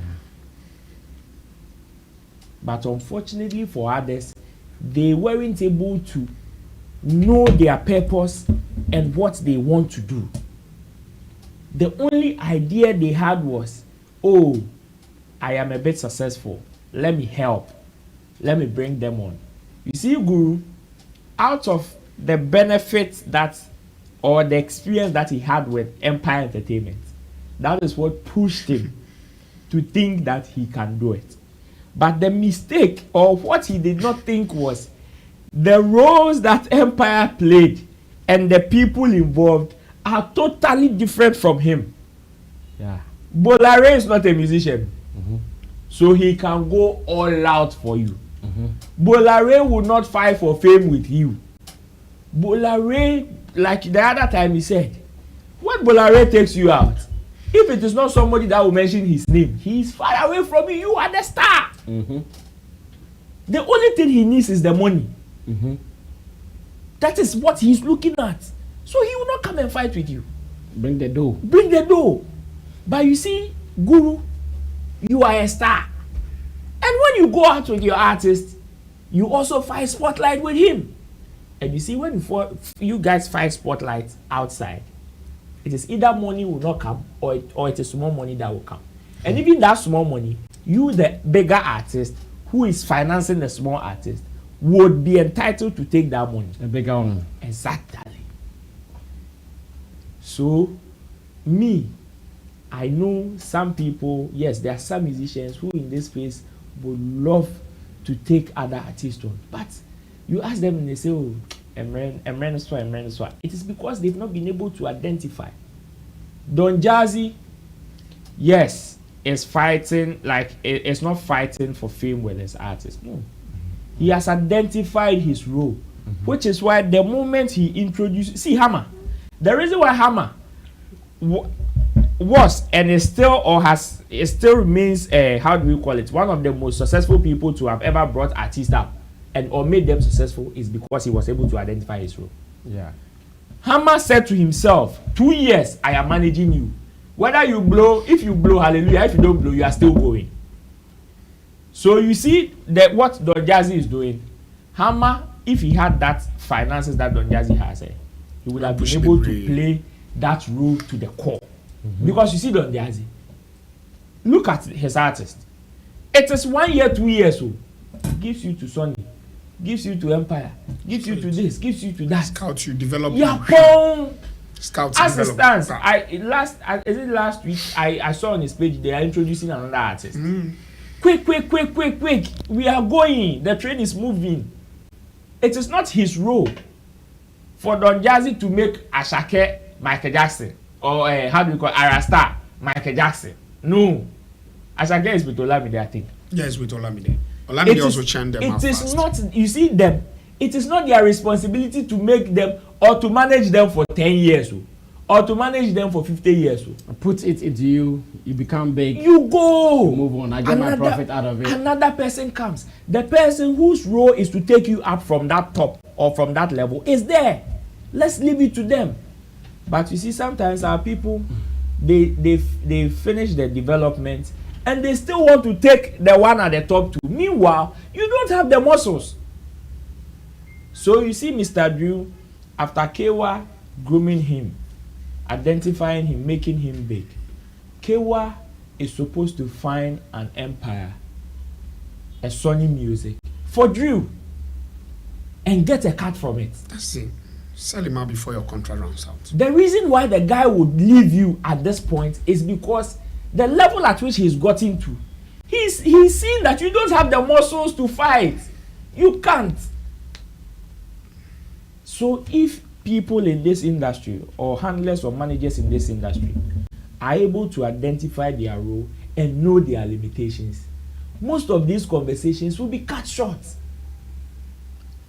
But unfortunately for others, they weren't able to know their purpose and what they want to do. The only idea they had was, oh, I am a bit successful. Let me help. Let me bring them on. You see, Guru, out of the benefits that, or the experience that he had with Empire Entertainment, that is what pushed him to think that he can do it. But the mistake, or what he did not think, was the roles that Empire played and the people involved are totally different from him. Yeah. Bolare is not a musician, so he can go all out for you. Bolare will not fight for fame with you. Bolare, like the other time he said, when Bolare takes you out, if it is not somebody that will mention his name, he is far away from you. You are the star. The only thing he needs is the money. That is what he's looking at. So he will not come and fight with you. Bring the dough. Bring the dough. But you see, Guru, you are a star. And when you go out with your artist, you also fight spotlight with him. And you see, when you guys fight spotlight outside, it is either money will not come or it is small money that will come. And even that small money, you, the bigger artist who is financing the small artist, would be entitled to take that money. The bigger one. Exactly. So, I know some people, yes, there are some musicians who in this space would love to take other artists on. But you ask them and they say, oh, Emren. It is because they've not been able to identify. Don Jazzy, yes, is fighting, like, it's not fighting for fame with his artist. No. He has identified his role, which is why the moment he introduced, see Hammer, the reason why Hammer was and is still it still remains, how do we call it, one of the most successful people to have ever brought artists up and or made them successful is because he was able to identify his role. Yeah. Hammer said to himself, 2 years I am managing you. Whether you blow, if you blow, hallelujah, if you don't blow, you are still going. So you see that what Don Jazzy is doing, Hammer, if he had that finances that Don Jazzy has, he would have been able to play that role to the core. Because you see Don Jazzy, look at his artist. It is 1 year, 2 years, so gives you to Sonny, gives you to Empire, gives you to this, gives you to that. Scout you develop. Agyepong. Scout As it develop. stands, last week I saw on his page they are introducing another artist. Quick. We are going. The train is moving. It is not his role for Don Jazzy to make Asake Michael Jackson or how do you call Arasta Michael Jackson. No. Asake is with Olamide, I think. Yes, with Olamide. Olamide also churned them out It is fast. not, you see them, it is not their responsibility to make them or to manage them for 10 years or to manage them for 50 years. Put it into you, you become big. You go. You move on. I get my profit out of it. Another person comes. The person whose role is to take you up from that top or from that level is there. Let's leave it to them. But you see, sometimes our people, they finish their development and they still want to take the one at the top too. Meanwhile, you don't have the muscles. So you see Mr. Drew, after Kewa grooming him, identifying him, making him big, Kewa is supposed to find an empire, a Sony Music, for Drew, and get a cut from it. That's it. Sell him out before your contract runs out. The reason why the guy would leave you at this point is because the level at which he's gotten to, he's seen that you don't have the muscles to fight. You can't. So if people in this industry or handlers or managers in this industry are able to identify their role and know their limitations, most of these conversations will be cut short.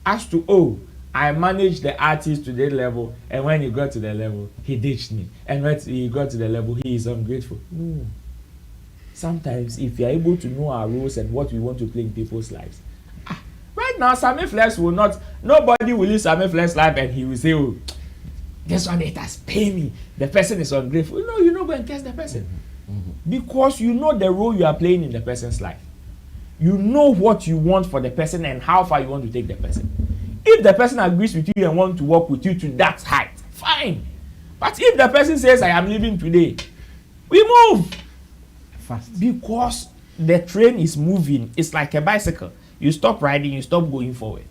As to, oh, I managed the artist to that level, and when he got to the level, he ditched me. And when he got to the level, he is ungrateful. No. Sometimes, if you're able to know our roles and what we want to play in people's lives, right now, Sammy Flex will not, nobody will use Sammy Flex life and he will say, oh, this one, it has paid me. The person is ungrateful. No, you know, go and guess the person. Because you know the role you are playing in the person's life. You know what you want for the person and how far you want to take the person. If the person agrees with you and wants to work with you to that height, fine. But if the person says, I am leaving today, we move Fast. because the train is moving. It's like a bicycle. You stop riding, you stop going forward.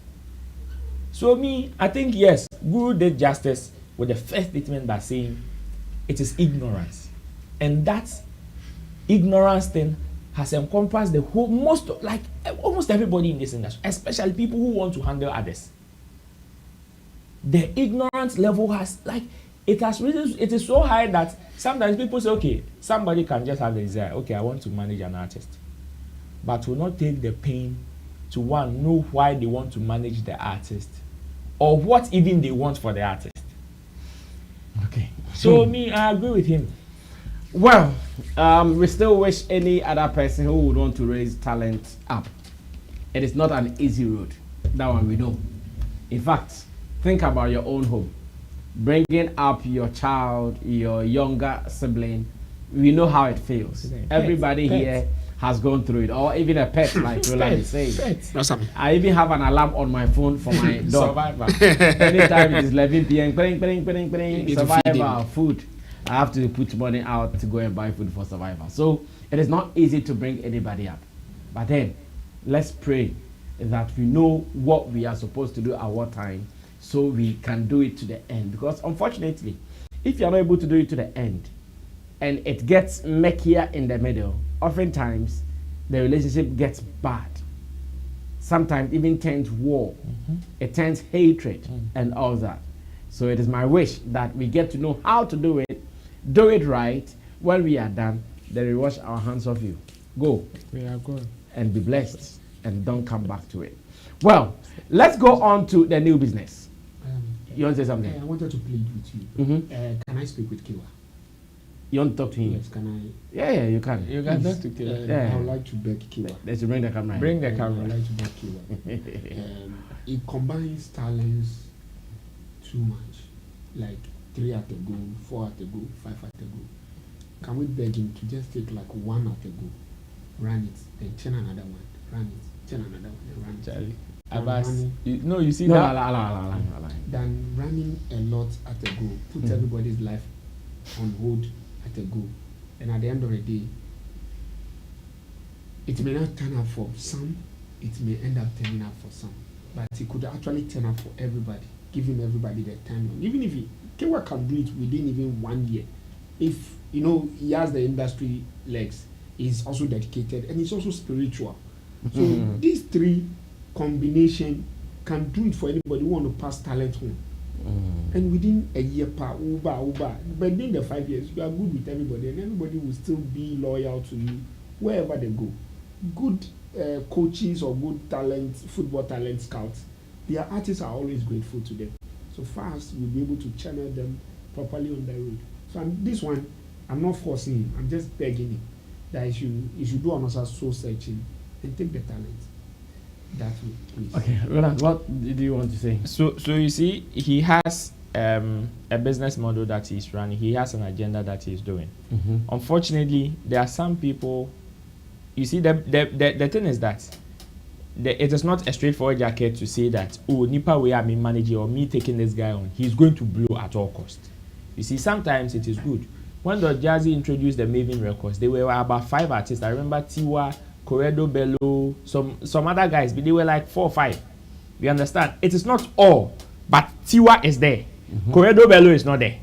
So me, I think yes, Guru did justice with the first statement by saying it is ignorance. And that ignorance thing has encompassed the whole, almost everybody in this industry, especially people who want to handle others. The ignorance level has, it is so high that sometimes people say, okay, somebody can just have the desire, okay, I want to manage an artist, but will not take the pain to know why they want to manage the artist or what even they want for the artist. Okay. So me, I agree with him. Well, we still wish any other person who would want to raise talent up. It is not an easy road. That one we know. In fact, think about your own home. Bringing up your child, your younger sibling, we know how it feels. Everybody here has gone through it, or even a pet, like Roland is saying. I even have an alarm on my phone for my dog. Survivor. Anytime it is 11 p.m., bring, Survivor, food. I have to put money out to go and buy food for Survivor. So it is not easy to bring anybody up. But then, let's pray that we know what we are supposed to do at what time so we can do it to the end. Because unfortunately, if you are not able to do it to the end, and it gets murkier in the middle, oftentimes the relationship gets bad. Sometimes even turns war. It turns hatred and all that. So it is my wish that we get to know how to do it right. When we are done, then we wash our hands off you. Go. We are good. And be blessed and don't come back to it. Well, let's go on to the new business. You want to say something? I wanted to plead with you. Can I speak with Kiwa? You want to talk to him? Yes, can I? Yeah, you can. You can talk to Kiwa. Yeah. I would like to beg Kiwa. Let's bring the camera. Bring the I camera. would like to beg Kiwa. It combines talents too much. Like 3 at a go, 4 at a go, 5 at a go. Can we beg him to just take like 1 at a go, run it, then turn another one, run it, turn another one, and run it. Charlie. Than Abbas, running- you see No, that? la. Than running a lot at a go, put everybody's life on hold at a go. And at the end of the day, it may not turn up for some, it may end up turning up for some. But it could actually turn up for everybody, giving everybody the time. Even if Kewa can do it within even 1 year, if you know he has the industry legs, he's also dedicated and he's also spiritual. So these three combination can do it for anybody who want to pass talent home. And within a year, but within the 5 years, you are good with everybody, and everybody will still be loyal to you wherever they go. Good coaches or good talent, football talent scouts, their artists are always grateful to them. So fast, we'll be able to channel them properly on the road. So this one, I'm not forcing him. I'm just begging him that he should do another soul searching and take the talent. That way, please. Okay, Roland, what did you want to say? So you see, he has a business model that he's running. He has an agenda that he's doing. Unfortunately, there are some people. You see, the thing is that it is not a straightforward jacket to say that, oh, Nipa way I'm managing or me taking this guy on, he's going to blow at all cost. You see, sometimes it is good. When the Jazzy introduced the Maven Records, there were about 5 artists. I remember Tiwa, Corredo Bello, some other guys, but they were like 4 or 5. You understand? It is not all, but Tiwa is there. Corredo Bello is not there.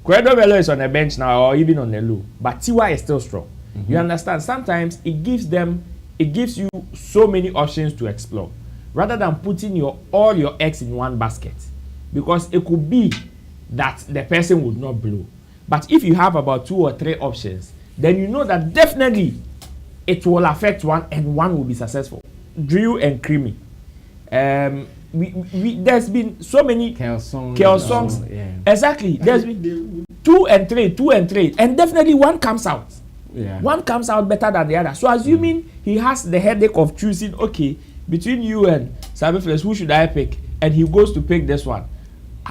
Corredo Bello is on the bench now or even on the low, but Tiwa is still strong. You understand? Sometimes it gives you so many options to explore, rather than putting all your eggs in one basket, because it could be that the person would not blow. But if you have about 2 or 3 options, then you know that definitely it will affect one and one will be successful. Drill and Creamy. There's been so many Kel songs. Yeah. Exactly. There's been 2 and 3, and definitely one comes out. Yeah. One comes out better than the other. So assuming he has the headache of choosing, okay, between you and Sammy Flex, who should I pick? And he goes to pick this one.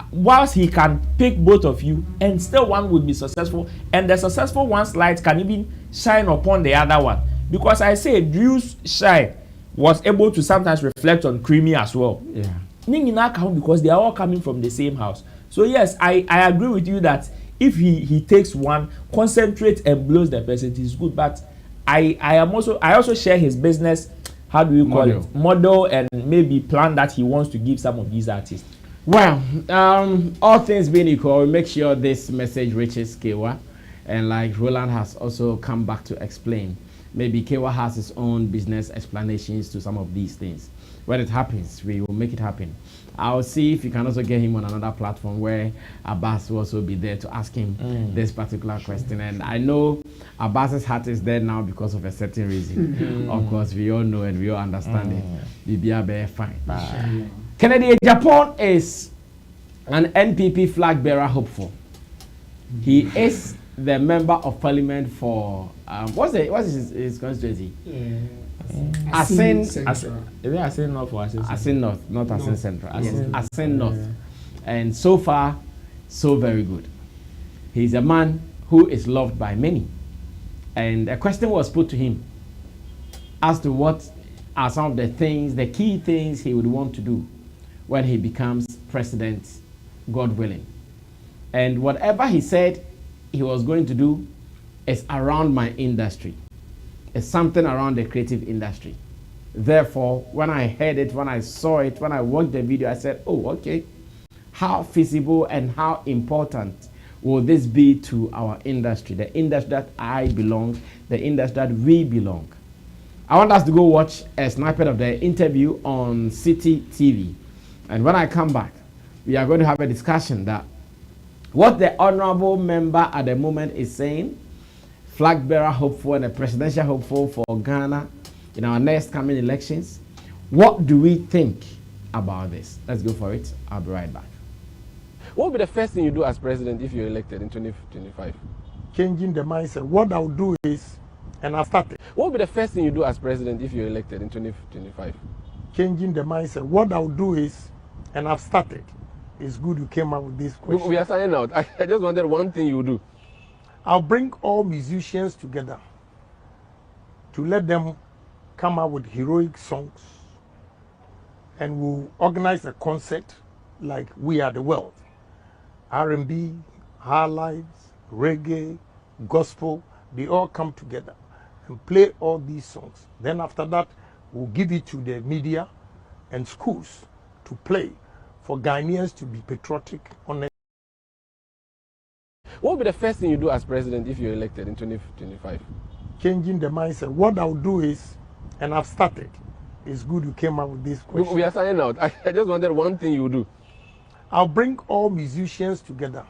Whilst he can pick both of you, and still one would be successful, and the successful one's light can even shine upon the other one. Because I say Drew's shine was able to sometimes reflect on Creamy as well. Yeah. Because they are all coming from the same house. So yes, I agree with you that if he takes one, concentrates and blows the person, it is good. But I also share his business, how do you call it? Model and maybe plan that he wants to give some of these artists. Well, all things being equal, make sure this message reaches Kewa. And like Roland has also come back to explain, maybe Kewa has his own business explanations to some of these things. When it happens, we will make it happen. I'll see if you can also get him on another platform where Abbas will also be there to ask him this particular question. And I know Abbas's heart is there now because of a certain reason. Of course, we all know and we all understand it. Bibiabe fine. Kennedy Agyepong is an NPP flag bearer hopeful. He is the member of parliament for what's his constituency? Asin North or Asin North, not Asin Central. Asin North. And so far, so very good. He's a man who is loved by many. And a question was put to him as to what are some of the key things he would want to do when he becomes president, God willing. And whatever he said he was going to do is around my industry. It's something around the creative industry. Therefore, when I heard it, when I saw it, when I watched the video, I said, oh, okay. How feasible and how important will this be to our industry, the industry that I belong, the industry that we belong? I want us to go watch a snippet of the interview on City TV. And when I come back, we are going to have a discussion that what the honorable member at the moment is saying, flag bearer hopeful and a presidential hopeful for Ghana in our next coming elections. What do we think about this? Let's go for it. I'll be right back. What will be the first thing you do as president if you're elected in 2025? Changing the mindset. What I'll do is, and I've started. What will be the first thing you do as president if you're elected in 2025? Changing the mindset. What I'll do is, and I've started. It's good you came up with this question. We are signing out. I just wanted one thing you do. I'll bring all musicians together to let them come up with heroic songs, and we'll organize a concert like We Are the World. R&B, high lives, reggae, gospel, they all come together and play all these songs. Then after that, we'll give it to the media and schools to play for Ghanaians to be patriotic, honest. What will be the first thing you do as president if you're elected in 2025? Changing the mindset. What I'll do is, and I've started, it's good you came up with this question. We are signing out. I just wanted one thing you do. I'll bring all musicians together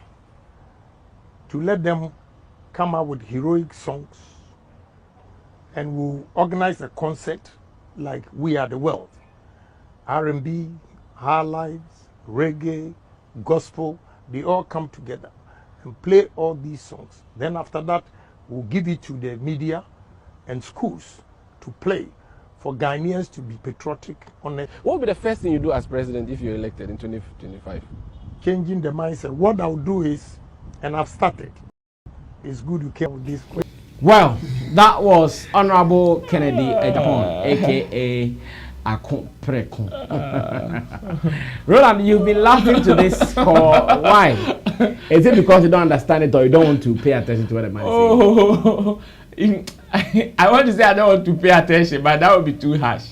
to let them come out with heroic songs, and we'll organize a concert like We Are the World. R&B, high lives, reggae, gospel, they all come together and play all these songs. Then after that, we'll give it to the media and schools to play for Ghanaians to be patriotic, honest. What will be the first thing you do as president if you're elected in 2025? Changing the mindset. What I'll do is, and I've started, it's good you came up with this question. Well, that was Honorable Kennedy Agyepong, aka Akomprekon. Roland, you've been laughing to this for why? Is it because you don't understand it or you don't want to pay attention to what the man is saying? I want to say I don't want to pay attention, but that would be too harsh.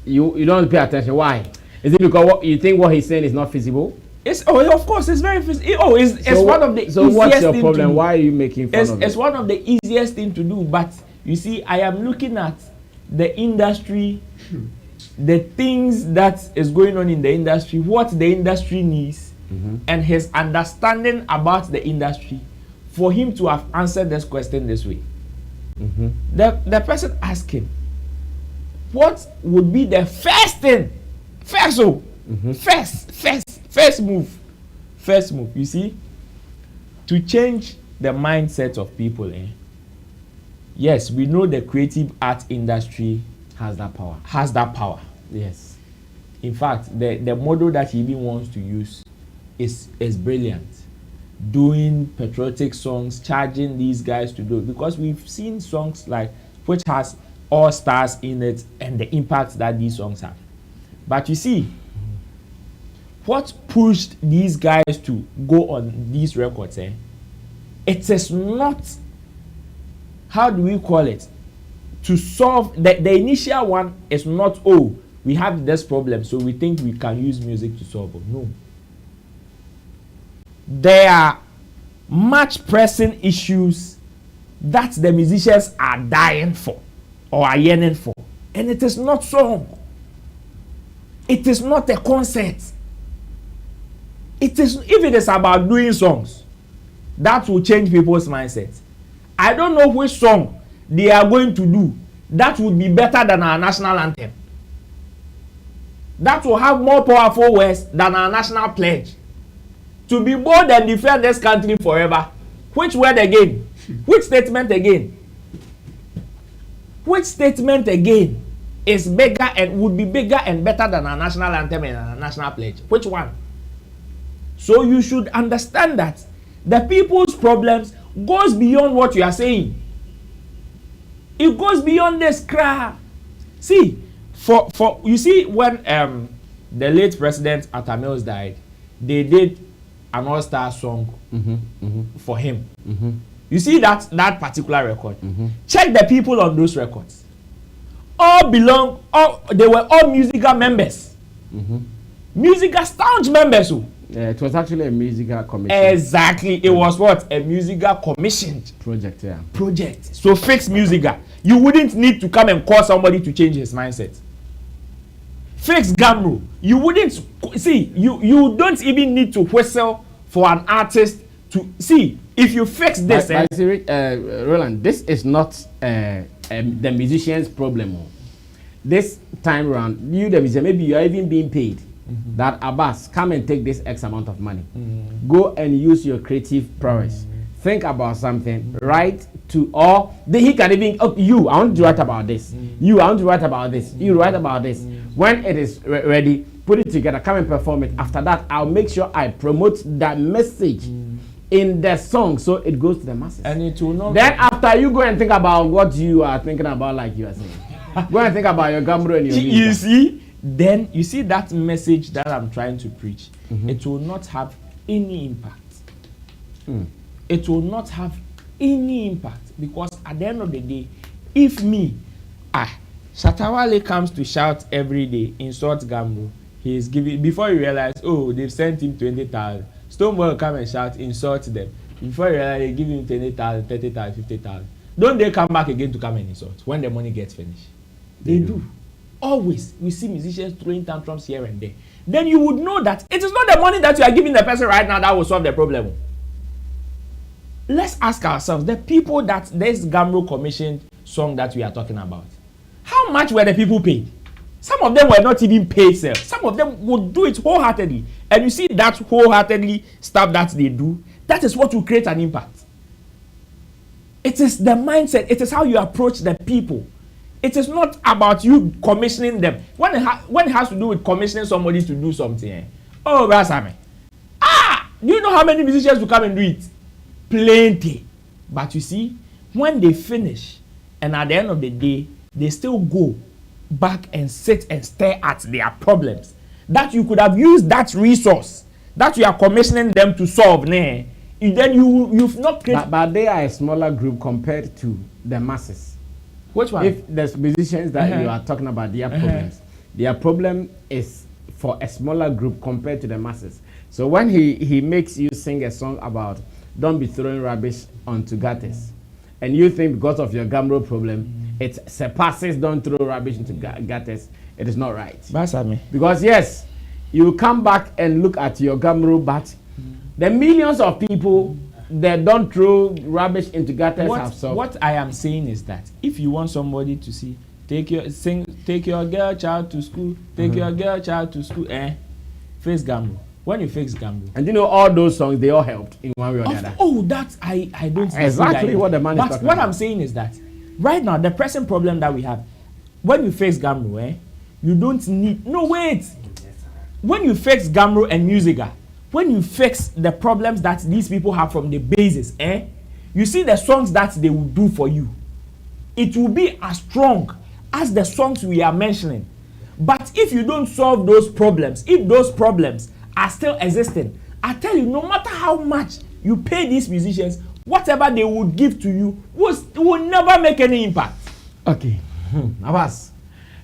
You don't pay attention. Why? Is it because you think what he's saying is not feasible? Of course, it's very feasible. It's one of the so easiest what's your thing problem? to do. Why are you making fun of it? It's one of the easiest thing to do, but you see, I am looking at the industry, the things that is going on in the industry, what the industry needs, and his understanding about the industry, for him to have answered this question this way. The person asking, what would be the first thing, first move, you see, to change the mindset of people. Yes, we know the creative art industry Has that power. Yes. In fact, the model that he even wants to use is brilliant. Doing patriotic songs, charging these guys to do it, because we've seen songs like which has all stars in it and the impact that these songs have. But you see, what pushed these guys to go on these records, it is not, how do we call it, to solve the initial one is not, oh, we have this problem so we think we can use music to solve it. No, there are much pressing issues that the musicians are dying for or are yearning for, and it is not song, it is not a concert. It is, if it is about doing songs, that will change people's mindset. I don't know which song they are going to do that would be better than our national anthem, that will have more powerful words than our national pledge, to be bold and defend this country forever. Which word again? Which statement again? Which statement again is bigger and would be bigger and better than our national anthem and our national pledge? Which one? So you should understand that the people's problems goes beyond what you are saying. It goes beyond this cry. See, for you see, when the late President Atta Mills died, they did an all-star song for him. You see that particular record. Check the people on those records. They were all musical members. Musical staunch members. Yeah, it was actually a musical commission. Exactly. It was what? A musical commissioned project, yeah. Project. So fix musical. You wouldn't need to come and call somebody to change his mindset. Fix Gamro. You wouldn't see, you don't even need to whistle for an artist to see if you fix this. Roland, this is not the musician's problem. This time around, you the musician, maybe you are even being paid. That Abbas, come and take this X amount of money. Go and use your creative prowess. Think about something. Write to all. He can even, you, I want to write about this. You, I want to write about this. You write about this. When it is ready, put it together, come and perform it. After that, I'll make sure I promote that message in the song so it goes to the masses. And it will not. Then after, you go and think about what you are thinking about, like you are saying. Go and think about your Gamro and your music. You see? Then you see that message that I'm trying to preach, it will not have any impact. it will not have any impact, because at the end of the day, if Shatawale comes to shout every day, insult Gamro, he is giving, before you realize, oh, they've sent him 20,000. Stonebwoy will come and shout, insult them. Before you realize, they give him 20,000, 30,000, 50,000. Don't they come back again to come and insult when the money gets finished? They do. Always, we see musicians throwing tantrums here and there. Then you would know that it is not the money that you are giving the person right now that will solve the problem. Let's ask ourselves, the people that this Gamro commissioned song that we are talking about, how much were the people paid? Some of them were not even paid, sir. Some of them would do it wholeheartedly. And you see that wholeheartedly stuff that they do, that is what will create an impact. It is the mindset. It is how you approach the people. It is not about you commissioning them. When it has to do with commissioning somebody to do something, oh, that's Sammy. Do you know how many musicians will come and do it? Plenty. But you see, when they finish, and at the end of the day, they still go back and sit and stare at their problems that you could have used that resource that you are commissioning them to solve. Then you've not created. But they are a smaller group compared to the masses. Which one? If there's musicians that you are talking about, their problems, their problem is for a smaller group compared to the masses. So when he makes you sing a song about don't be throwing rubbish onto gutters, and you think because of your Gamro problem, it surpasses don't throw rubbish into gutters, it is not right. Because yes, you come back and look at your Gamro, but the millions of people that don't throw rubbish into gutters have solved. What I am saying is that if you want somebody to see, take your girl child to school, face Gamro. When you fix Gamro, and you know all those songs, they all helped in one way or the other. Oh, that I don't exactly what the man is talking about. But what I'm saying is that right now the present problem that we have, when you fix Gamro, you don't need when you fix Gamro and Musica, when you fix the problems that these people have from the basis, you see the songs that they will do for you, it will be as strong as the songs we are mentioning. But if you don't solve those problems, if those problems are still existing, I tell you, no matter how much you pay these musicians, whatever they would give to you will never make any impact. Okay. Abbas,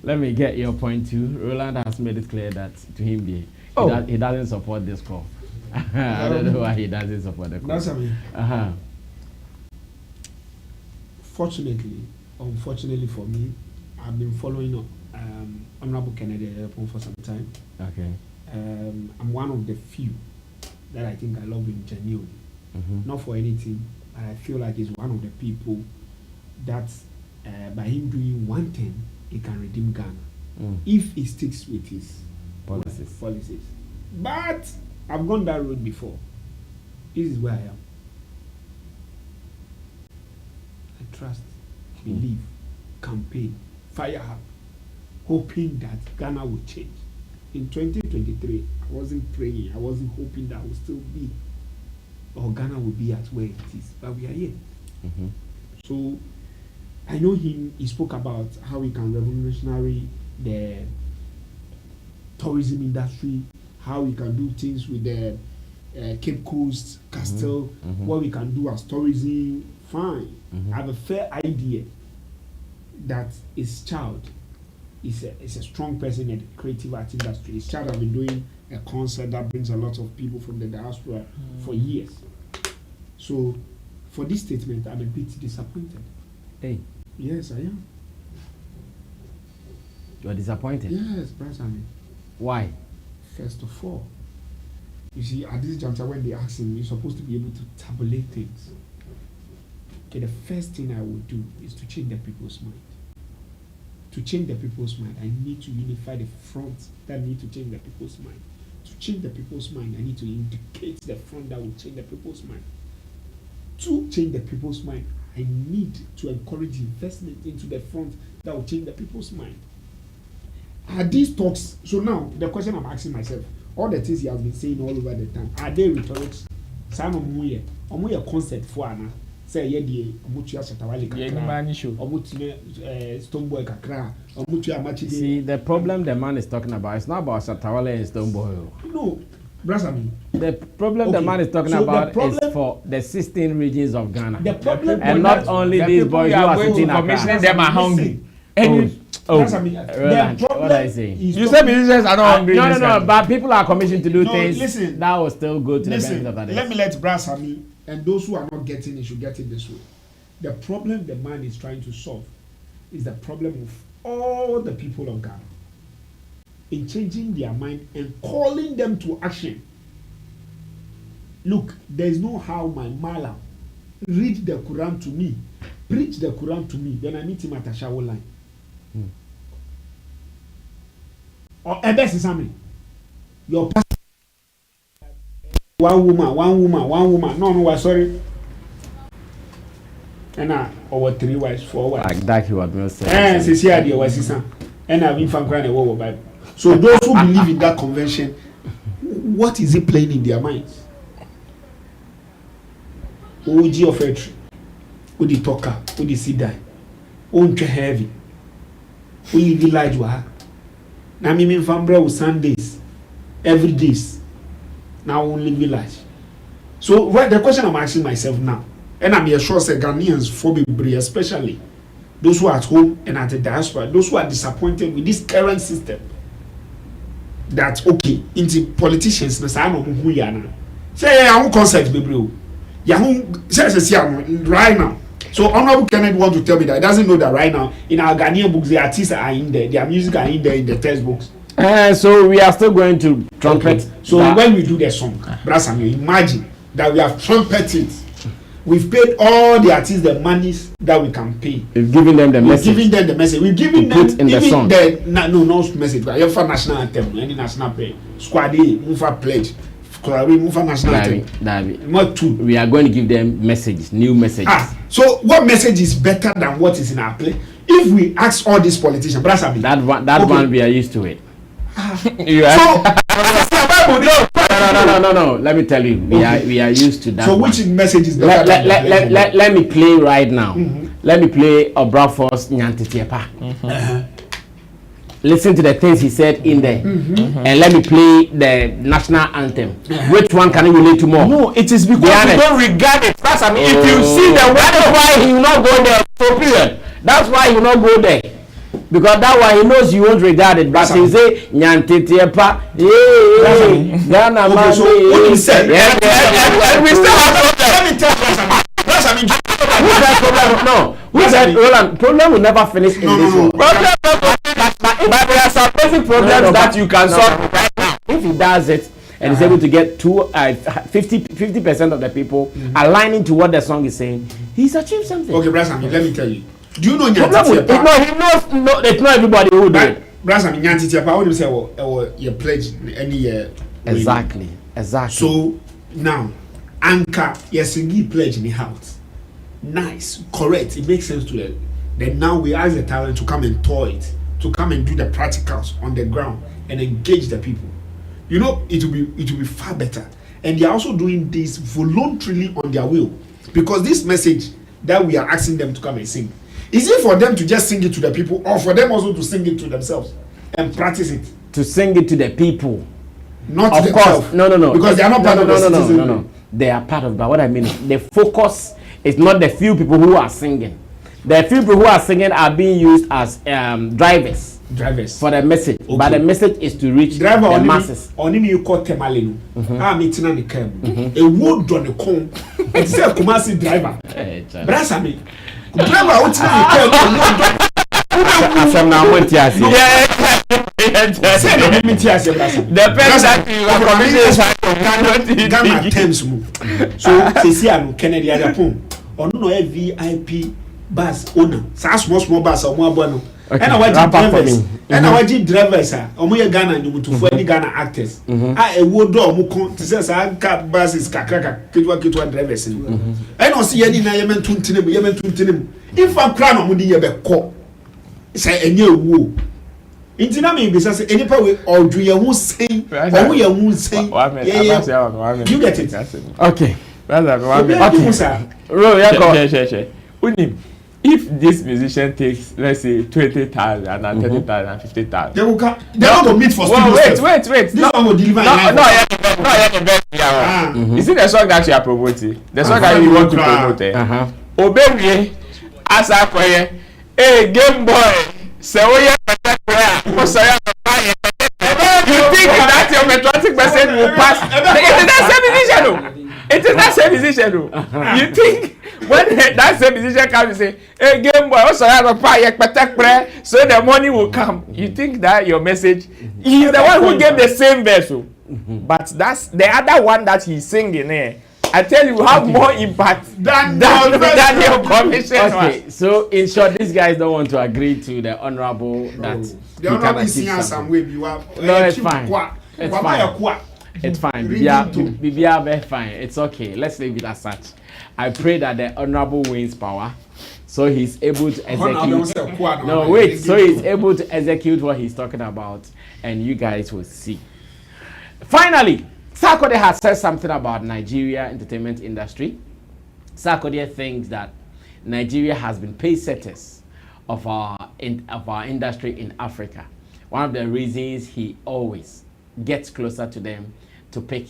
let me get your point too. Roland has made it clear that to him he doesn't support this call. I don't know why he doesn't support the call. That's I mean. Fortunately, unfortunately for me, I've been following up Honorable Kennedy Agyepong for some time. Okay. I'm one of the few that I think I love him genuinely. Not for anything, but I feel like he's one of the people that by him doing one thing, he can redeem Ghana if he sticks with his policies. But I've gone that road before. This is where I am. I trust, believe, campaign, fire up, hoping that Ghana will change. In 2023, I wasn't praying, I wasn't hoping that I would still be, or Ghana will be at where it is, but we are here. So I know he spoke about how he can revolutionary the tourism industry, how we can do things with the Cape Coast, Castle, what we can do as tourism. Fine. I have a fair idea that his child is a strong person in the creative art industry. His child has been doing a concert that brings a lot of people from the diaspora for years. So for this statement, I'm a bit disappointed. Hey. Yes, I am. You are disappointed? Yes, Brother. Why? First of all, you see, at this juncture when they ask him, you're supposed to be able to tabulate things. Okay, the first thing I would do is to change the people's mind. To change the people's mind, I need to unify the front that need to change the people's mind. To change the people's mind, I need to indicate the front that will change the people's mind. To change the people's mind, I need to encourage investment into the front that will change the people's mind. Are these talks, so now the question I'm asking myself, all the things he has been saying all over the time, are they rhetorics? Simon Muye, Omuye concept for Anna. Say yedi omutua Shatawale kakra omutua Stonebwoy kakra omutua Machi. See, the problem the man is talking about, it's not about Shatawale and Stonebwoy. No, Brasami. The problem the man is talking about is for the 16 regions of Ghana. The problem and not only these boys who are sitting commissioning them are hungry. Brasami, Roland, what are you saying? You said musicians are not hungry. No, but people are commissioned to do things listen, that will still go to the benefit of others. Let me let Brasami and those who are not getting it should get it this way. The problem the man is trying to solve is the problem of all the people of Ghana in changing their mind and calling them to action. Look, there is no how my Mala read the Quran to me, preach the Quran to me, then I meet him at a shower line. Or Ebesi Sammy, your pastor, one woman. No, we're sorry. And over 3 wives, 4 wives. Like that, he was not saying. And see, idea was his son. And I've been from crying a war Bible. So those who believe in that convention, what is it playing in their minds? OG of entry, Odi Toka, Odi Sidai, Onche Heavy, Odi Village Waha. Now me Fambra with Sundays, every days. Now only village. So what the question I'm asking myself now, and I'm sure say Ghanaians for be especially those who are at home and at the diaspora, those who are disappointed with this current system. That okay, into politicians na say no who ya na. Say I won't concept baby. Yahoo says right now. So Honorable Kennedy want to tell me that he doesn't know that right now in our Ghanaian books the artists are in there, their music are in there in the textbooks. So we are still going to trumpet. Okay. So when we do the song, Brasami, imagine that we have trumpeted. We've paid all the artists the monies that we can pay. We've given them the message. We've given them the message. We've given them in the song. No message. We have for national anthem, any national pay. Squaddy, move for pledge. Move for national anthem. Not two. We are going to give them messages, new messages. So what message is better than what is in our play? If we ask all these politicians, Brasabi, that one we are used to it. No. Let me tell you, we are used to that. So which message is better? Let me play right now. Let me play Obrafo's Nyantitiepa. Listen to the things he said in there, and let me play the national anthem. Which one can you relate to more? No, it is because you don't regard it. That's if you see the that is why he will not go there. So period. That's why he will not go there. Because that one he knows you won't regard it, but he say Nyantitiepa, Ghana man. So what he said, and we still have let me tell you, who said problem? No, who said Roland? Problem will never finish in this world. But there are some basic problems that you can solve right now. If he does it and is able to get 50% of the people aligning to what the song is saying, he's achieved something. Okay, Brasami, let me tell you. Do you know Nyantitiepa? No, he knows. No, it's not everybody who do it. Brasami, Nyantitiepa, what do you say? Your pledge any year. Exactly. So now, Anchor, yes, you pledge in the house. Nice, correct. It makes sense to them. Then now we ask the talent to come and tour it, to come and do the practicals on the ground and engage the people. You know, it will be far better. And they are also doing this voluntarily on their will, because this message that we are asking them to come and sing, is it for them to just sing it to the people, or for them also to sing it to themselves and practice it? To sing it to the people. Not to themselves. No. Because they are not part of the citizenry. No. They are part of that. What I mean is the focus is not the few people who are singing. The few people who are singing are being used as drivers for the message. Okay. But the message is to reach the masses. Only you call Temalenu. I'm meeting on the camp. A wood on the cone. It's a Kumasi driver. Brasami. Driver out on the camp. From now on, the Ghana Thames move. So Ceciano Kennedy Agyepong. On no VIP bus owner. Small bus or more bueno. And I drivers. And I drivers are Omoya Ghana and you to any Ghana actors. I would do Mukon to say I got buses Kakaka, Kitwa drivers. I don't see any Yemen Tuntinim. If I'm crying on Mudi Yabeko, say a new woo. Intina me bisa say any power or do you won't say or you won't say. You get it? Okay. Unim if this musician takes, let's say, 20,000 and 30,000 and 50,000, They will come. They want to meet for studio. Wait. This one will deliver. You see the song that you are promoting, the song that you want to promote. Obey as I call hey, Game Boy, say, oh, yeah, you think that your patriotic message will pass? It is that same musician. You think when that same musician comes and say, hey, Game Boy, also have a fire, so the money will come. You think that your message, he's the one who gave the same verse. But that's the other one that he's singing there. I tell you, have more impact than your commission. Okay, so in short, these guys don't want to agree to the honorable that the honorable is seeing some way. No, it's fine. It's fine. It's fine. Bibia, fine. It's okay. Let's leave it as such. I pray that the honorable wins power, so he's able to execute. No, wait. So he's able to execute what he's talking about, and you guys will see. Finally, Sarkodie has said something about Nigeria entertainment industry. Sarkodie thinks that Nigeria has been pace setters of our industry in Africa. One of the reasons he always gets closer to them to pick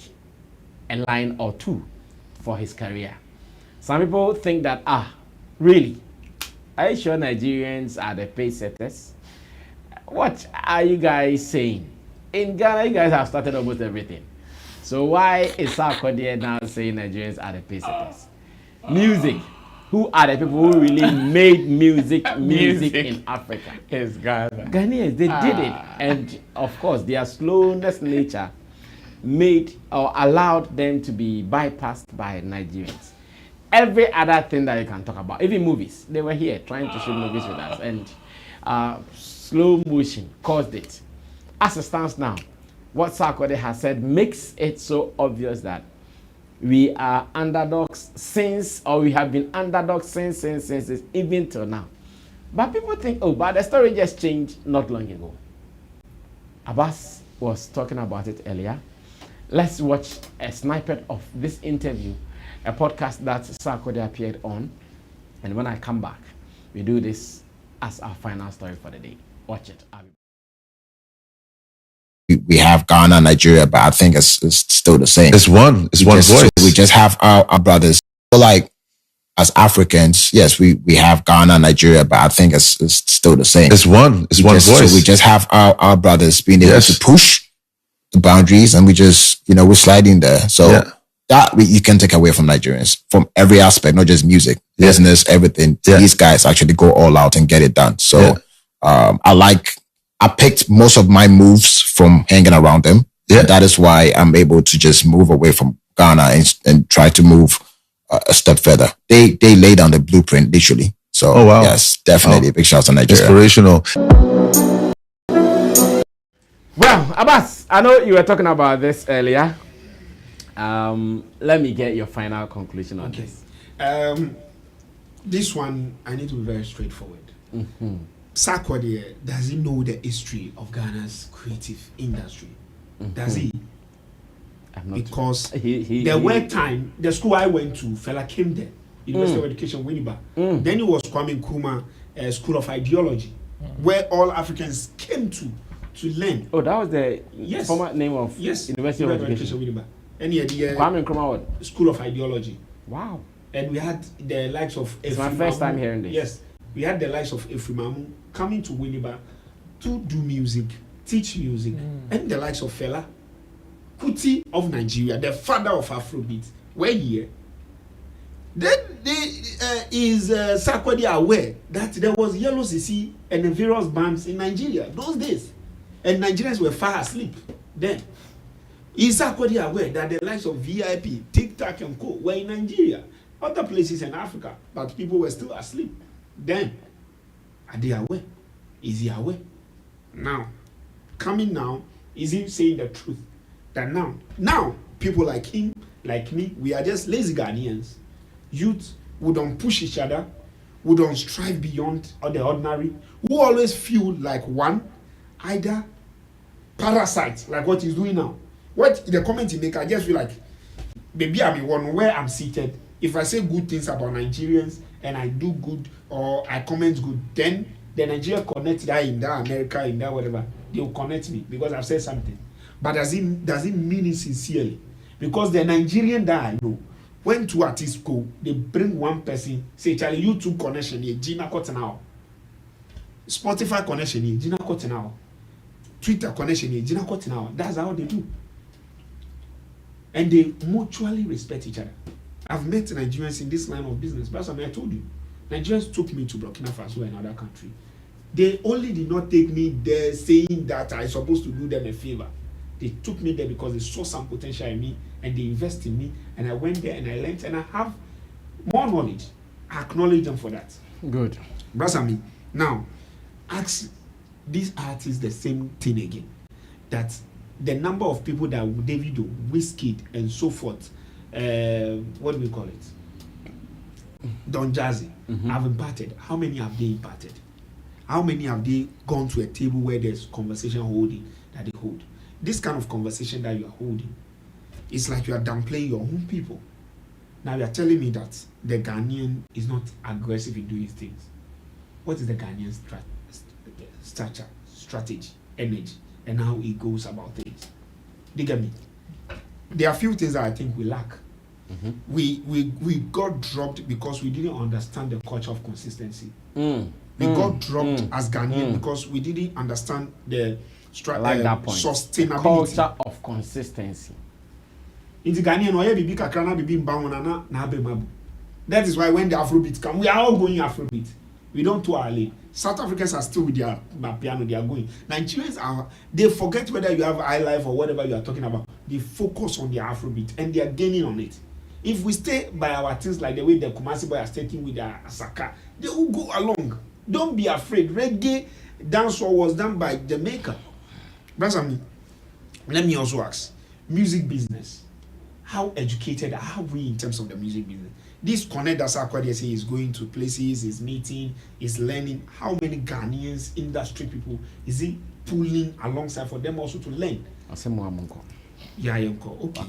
a line or two for his career. Some people think that, really? Are you sure Nigerians are the pace setters? What are you guys saying? In Ghana, you guys have started almost everything. So why is Sarkodie now saying Nigerians are the pace setters? Music. Who are the people who really made music in Africa? It's Ghana. Ghanaians, they did it. And of course, their slowness nature made or allowed them to be bypassed by Nigerians. Every other thing that you can talk about, even movies, they were here trying to shoot movies with us, and slow motion caused it. As it stands now, what Sarkodie has said makes it so obvious that we are underdogs we have been underdogs since even till now. But people think, but the story just changed not long ago. Abbas was talking about it earlier. Let's watch a snippet of this interview, a podcast that Sarkodie appeared on. And when I come back, we do this as our final story for the day. Watch it. We have Ghana, Nigeria, but I think it's still the same. It's one voice. We just have our brothers. So like, as Africans, yes, we have Ghana, Nigeria, but I think it's still the same. It's one voice. So we just have our brothers being able to push the boundaries, and we just, we're sliding there. So that you can take away from Nigerians from every aspect, not just music, business, everything. These guys actually go all out and get it done. So I picked most of my moves from hanging around them. Yeah. That is why I'm able to just move away from Ghana and try to move a step further. They lay down the blueprint literally. So yes, definitely big shout out to Nigeria. Inspirational. Well, Abbas, I know you were talking about this earlier. Let me get your final conclusion on this. This one, I need to be very straightforward. Sarkodie, does he know the history of Ghana's creative industry? Does he? Because there were time, the school I went to, fella came there, University of Education, Winneba. Then it was Kwame Nkrumah School of Ideology, where all Africans came to learn. Oh, that was the former name of University of Education, Winneba. And Kwame Nkrumah School of Ideology. Wow. And we had the likes of It's my first time hearing this. Yes. We had the likes of Efrimamu coming to Winneba to do music, teach music, and the likes of Fela Kuti of Nigeria, the father of Afrobeat, were here. Then is Sarkodie aware that there was Yellow CC and the various bands in Nigeria those days, and Nigerians were far asleep then. Is Sarkodie aware that the likes of VIP, Tic Tac and Co were in Nigeria, other places in Africa, but people were still asleep? Then, are they aware? Is he aware? Now, coming now, is he saying the truth? That now, people like him, like me, we are just lazy Ghanaians. Youth who don't push each other, who don't strive beyond the ordinary, who always feel like one, either parasite, like what he's doing now. What the comment he make, I just feel like, maybe I'm the one where I'm seated, if I say good things about Nigerians and I do good or I comment good, then the Nigeria connect that in that America, in that whatever, they will connect me because I've said something. But does it mean it sincerely? Because the Nigerian that I know, when two artists go, they bring one person, say, Charlie, YouTube connection here, Gina Cottonau. Spotify connection here, Gina Cottonau. Twitter connection here, Gina Cottonau. That's how they do. And they mutually respect each other. I've met Nigerians in this line of business. That's what I told you. Nigerians took me to Burkina Faso, another country. They only did not take me there saying that I'm supposed to do them a favor. They took me there because they saw some potential in me and they invested in me. And I went there and I learned and I have more knowledge. I acknowledge them for that. Good. Brasami, now, ask these artists the same thing again. That the number of people that Davido, Wizkid, and so forth, what do we call it? Don Jazzy, have imparted. How many have they imparted? How many have they gone to a table where there's conversation holding that they hold? This kind of conversation that you are holding, it's like you are downplaying your own people. Now you are telling me that the Ghanaian is not aggressive in doing things. What is the Ghanaian structure, strategy, energy, and how he goes about things? Do you get me? There are a few things that I think we lack. We got dropped because we didn't understand the culture of consistency. We got dropped as Ghanaian because we didn't understand the that point. Sustainability. Culture of consistency. In the Ghanaian, that is why when the Afrobeat come, we are all going Afrobeat. We don't tour late. South Africans are still with their piano, they are going. Nigerians they forget whether you have iLife or whatever you are talking about. They focus on their Afrobeat and they are gaining on it. If we stay by our things like the way the Kumasi boy are taking with their Asaka, they will go along. Don't be afraid. Reggae dancehall was done by Jamaica. Brasami, let me also ask, music business, how educated are we in terms of the music business? This connect that Sarkodie say is going to places, is meeting, is learning. How many Ghanaians, industry people, is he pulling alongside for them also to learn? Yeah, okay.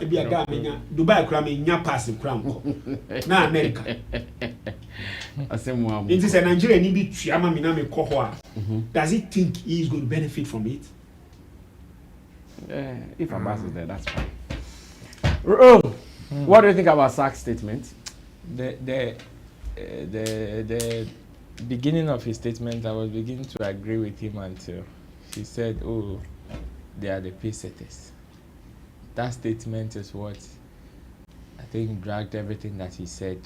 Maybe a guy Dubai cramming nya pass the crown. Na America. It is a Nigerian need to Chiama Minami Kohua. Does he think he is going to benefit from it? If Abbas is there, that's fine. What do you think about Sark's statement? The beginning of his statement, I was beginning to agree with him until he said, "Oh, they are the pace setters." That statement is what I think dragged everything that he said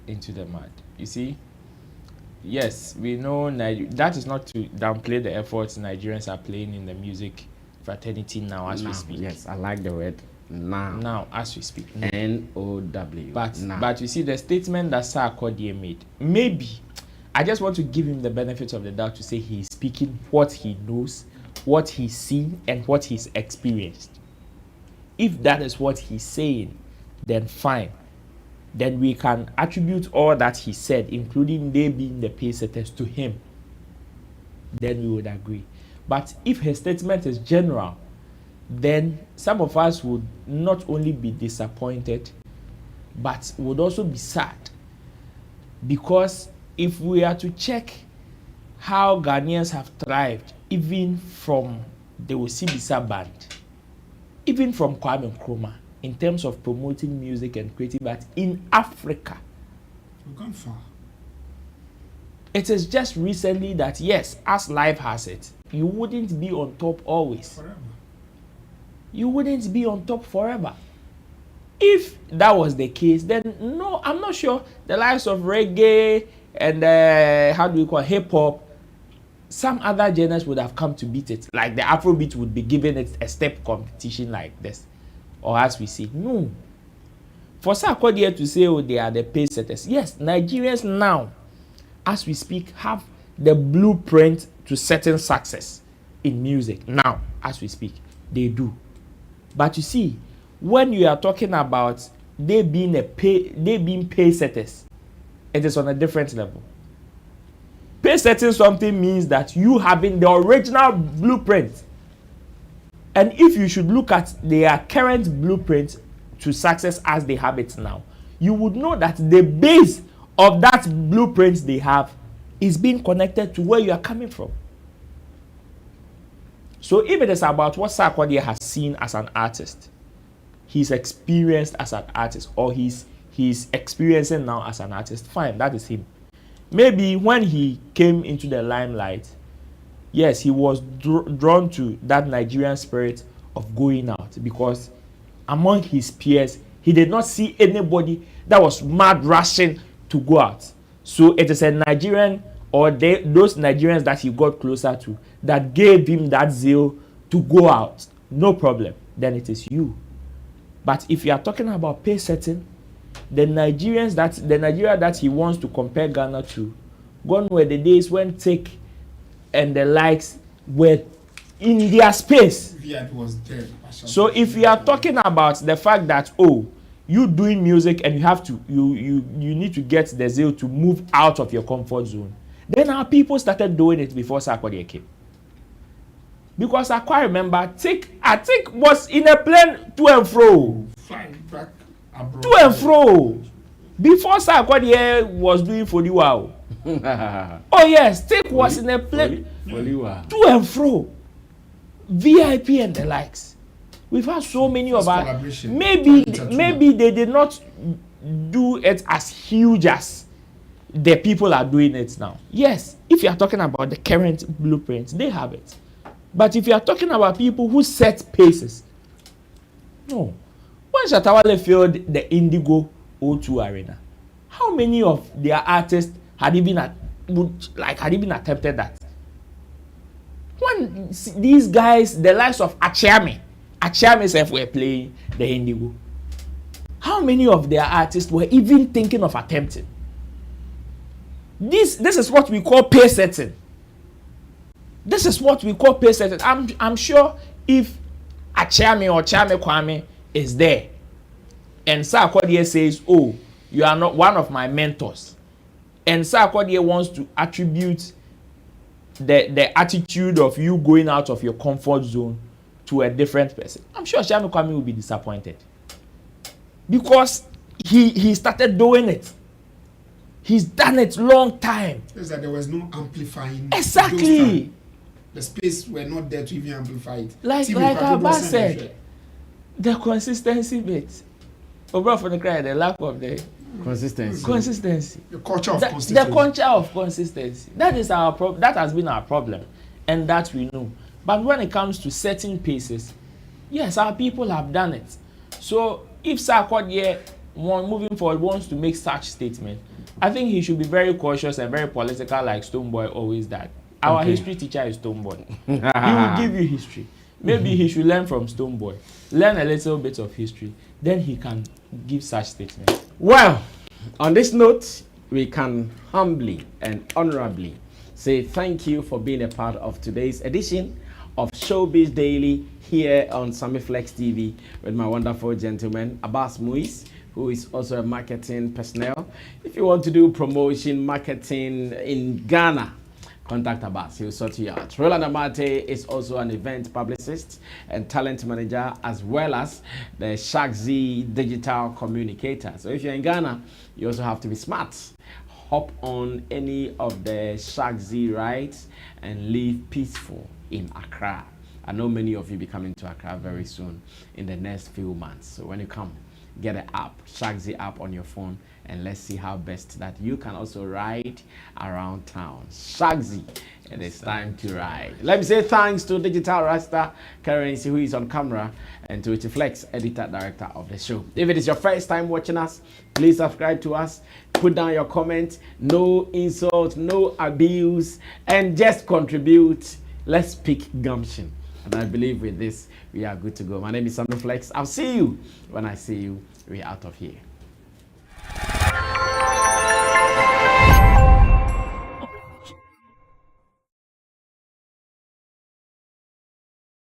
into the mud. You see, yes, we know that is not to downplay the efforts Nigerians are playing in the music fraternity now as we speak. Yes, I like the word now. Now as we speak. N-O-W. But you see, the statement that Sarkodie made, maybe I just want to give him the benefit of the doubt to say he's speaking what he knows, what he's seen, and what he's experienced. If that is what he's saying, then fine. Then we can attribute all that he said, including they being the pace setters, to him. Then we would agree. But if his statement is general, then some of us would not only be disappointed, but would also be sad. Because if we are to check how Ghanaians have thrived, even from the Osibisa band, even from Kwame Nkrumah, in terms of promoting music and creative art in Africa. We've gone far. It is just recently that, yes, as life has it, you wouldn't be on top always. Forever. You wouldn't be on top forever. If that was the case, then no, I'm not sure the likes of reggae and hip hop, some other genres would have come to beat it. Like the Afrobeat would be given it a step competition like this. Or as we see, no. For Sarkodie to say, oh, they are the pace setters. Yes, Nigerians now, as we speak, have the blueprint to certain success in music. Now, as we speak, they do. But you see, when you are talking about they being pace setters, it is on a different level. Pace setting something means that you having the original blueprint. And if you should look at their current blueprint to success as they have it now, you would know that the base of that blueprint they have is being connected to where you are coming from. So if it is about what Sarkodie has seen as an artist, he's experienced as an artist, or he's experiencing now as an artist, fine, that is him. Maybe when he came into the limelight, yes, he was drawn to that Nigerian spirit of going out, because among his peers, he did not see anybody that was mad rushing to go out. So it is a Nigerian, or those Nigerians that he got closer to, that gave him that zeal to go out. No problem. Then it is you. But if you are talking about pace setting, the Nigeria that he wants to compare Ghana to, gone were the days when Tick and the likes were in their space. VIP was there. So if you are talking about the fact that, oh, you doing music and you have to, you need to get the zeal to move out of your comfort zone, then our people started doing it before Sarkodie came. Because I quite remember, Tick was in a plane to and fro. Flying back abroad. To and fro. Before Sarkodie was doing Foliwa. Oh yes, Tick was in a plane to and fro. VIP and the likes. We've had so many of our. Maybe they did not do it as huge as the people are doing it now. Yes, if you are talking about the current blueprints, they have it. But if you are talking about people who set paces, no. When Shatawale filled the Indigo O2 Arena, how many of their artists had even attempted that? When these guys, the likes of Agyepong self were playing the Indigo, how many of their artists were even thinking of attempting? This is what we call pace setting. This is what we call pace setting. I'm sure if Agyepong or Chame Kwame is there and Sarkodie says, oh, you are not one of my mentors, and Sarkodie wants to attribute the attitude of you going out of your comfort zone to a different person, I'm sure Chame Kwame will be disappointed, because he started doing it. He's done it long time. It's that there was no amplifying. Exactly. The space were not there to even amplify it. Like Abba said, the consistency bit. Over for the cry, the lack of the consistency. The culture of consistency. The culture of consistency. That is our problem. That has been our problem, and that we know. But when it comes to setting paces, yes, our people have done it. So if Sarkodie, moving forward, wants to make such statement, I think he should be very cautious and very political, like Stonebwoy always does. Our history teacher is Stonebwoy. He will give you history. Maybe he should learn from Stonebwoy. Learn a little bit of history. Then he can give such statements. Well, on this note, we can humbly and honorably say thank you for being a part of today's edition of Showbiz Daily here on Sammy Flex TV with my wonderful gentleman, Abbas Muiz, who is also a marketing personnel. If you want to do promotion, marketing in Ghana, contact Abbas, he'll sort you out. Roland Amate is also an event publicist and talent manager, as well as the Shagzi digital communicator. So if you're in Ghana, you also have to be smart. Hop on any of the Shagzi rides and live peaceful in Accra. I know many of you will be coming to Accra very soon in the next few months. So when you come, get an app, Shagzi app on your phone, and let's see how best that you can also ride around town. Shagzi, it is time to ride. Let me say thanks to Digital Rasta Currency, who is on camera, and to Flex, editor director of the show. If it is your first time watching us, please subscribe to us, put down your comment, no insult, no abuse, and just contribute. Let's pick gumption. And I believe with this, we are good to go. My name is Sammy Flex. I'll see you when I see you. We're out of here.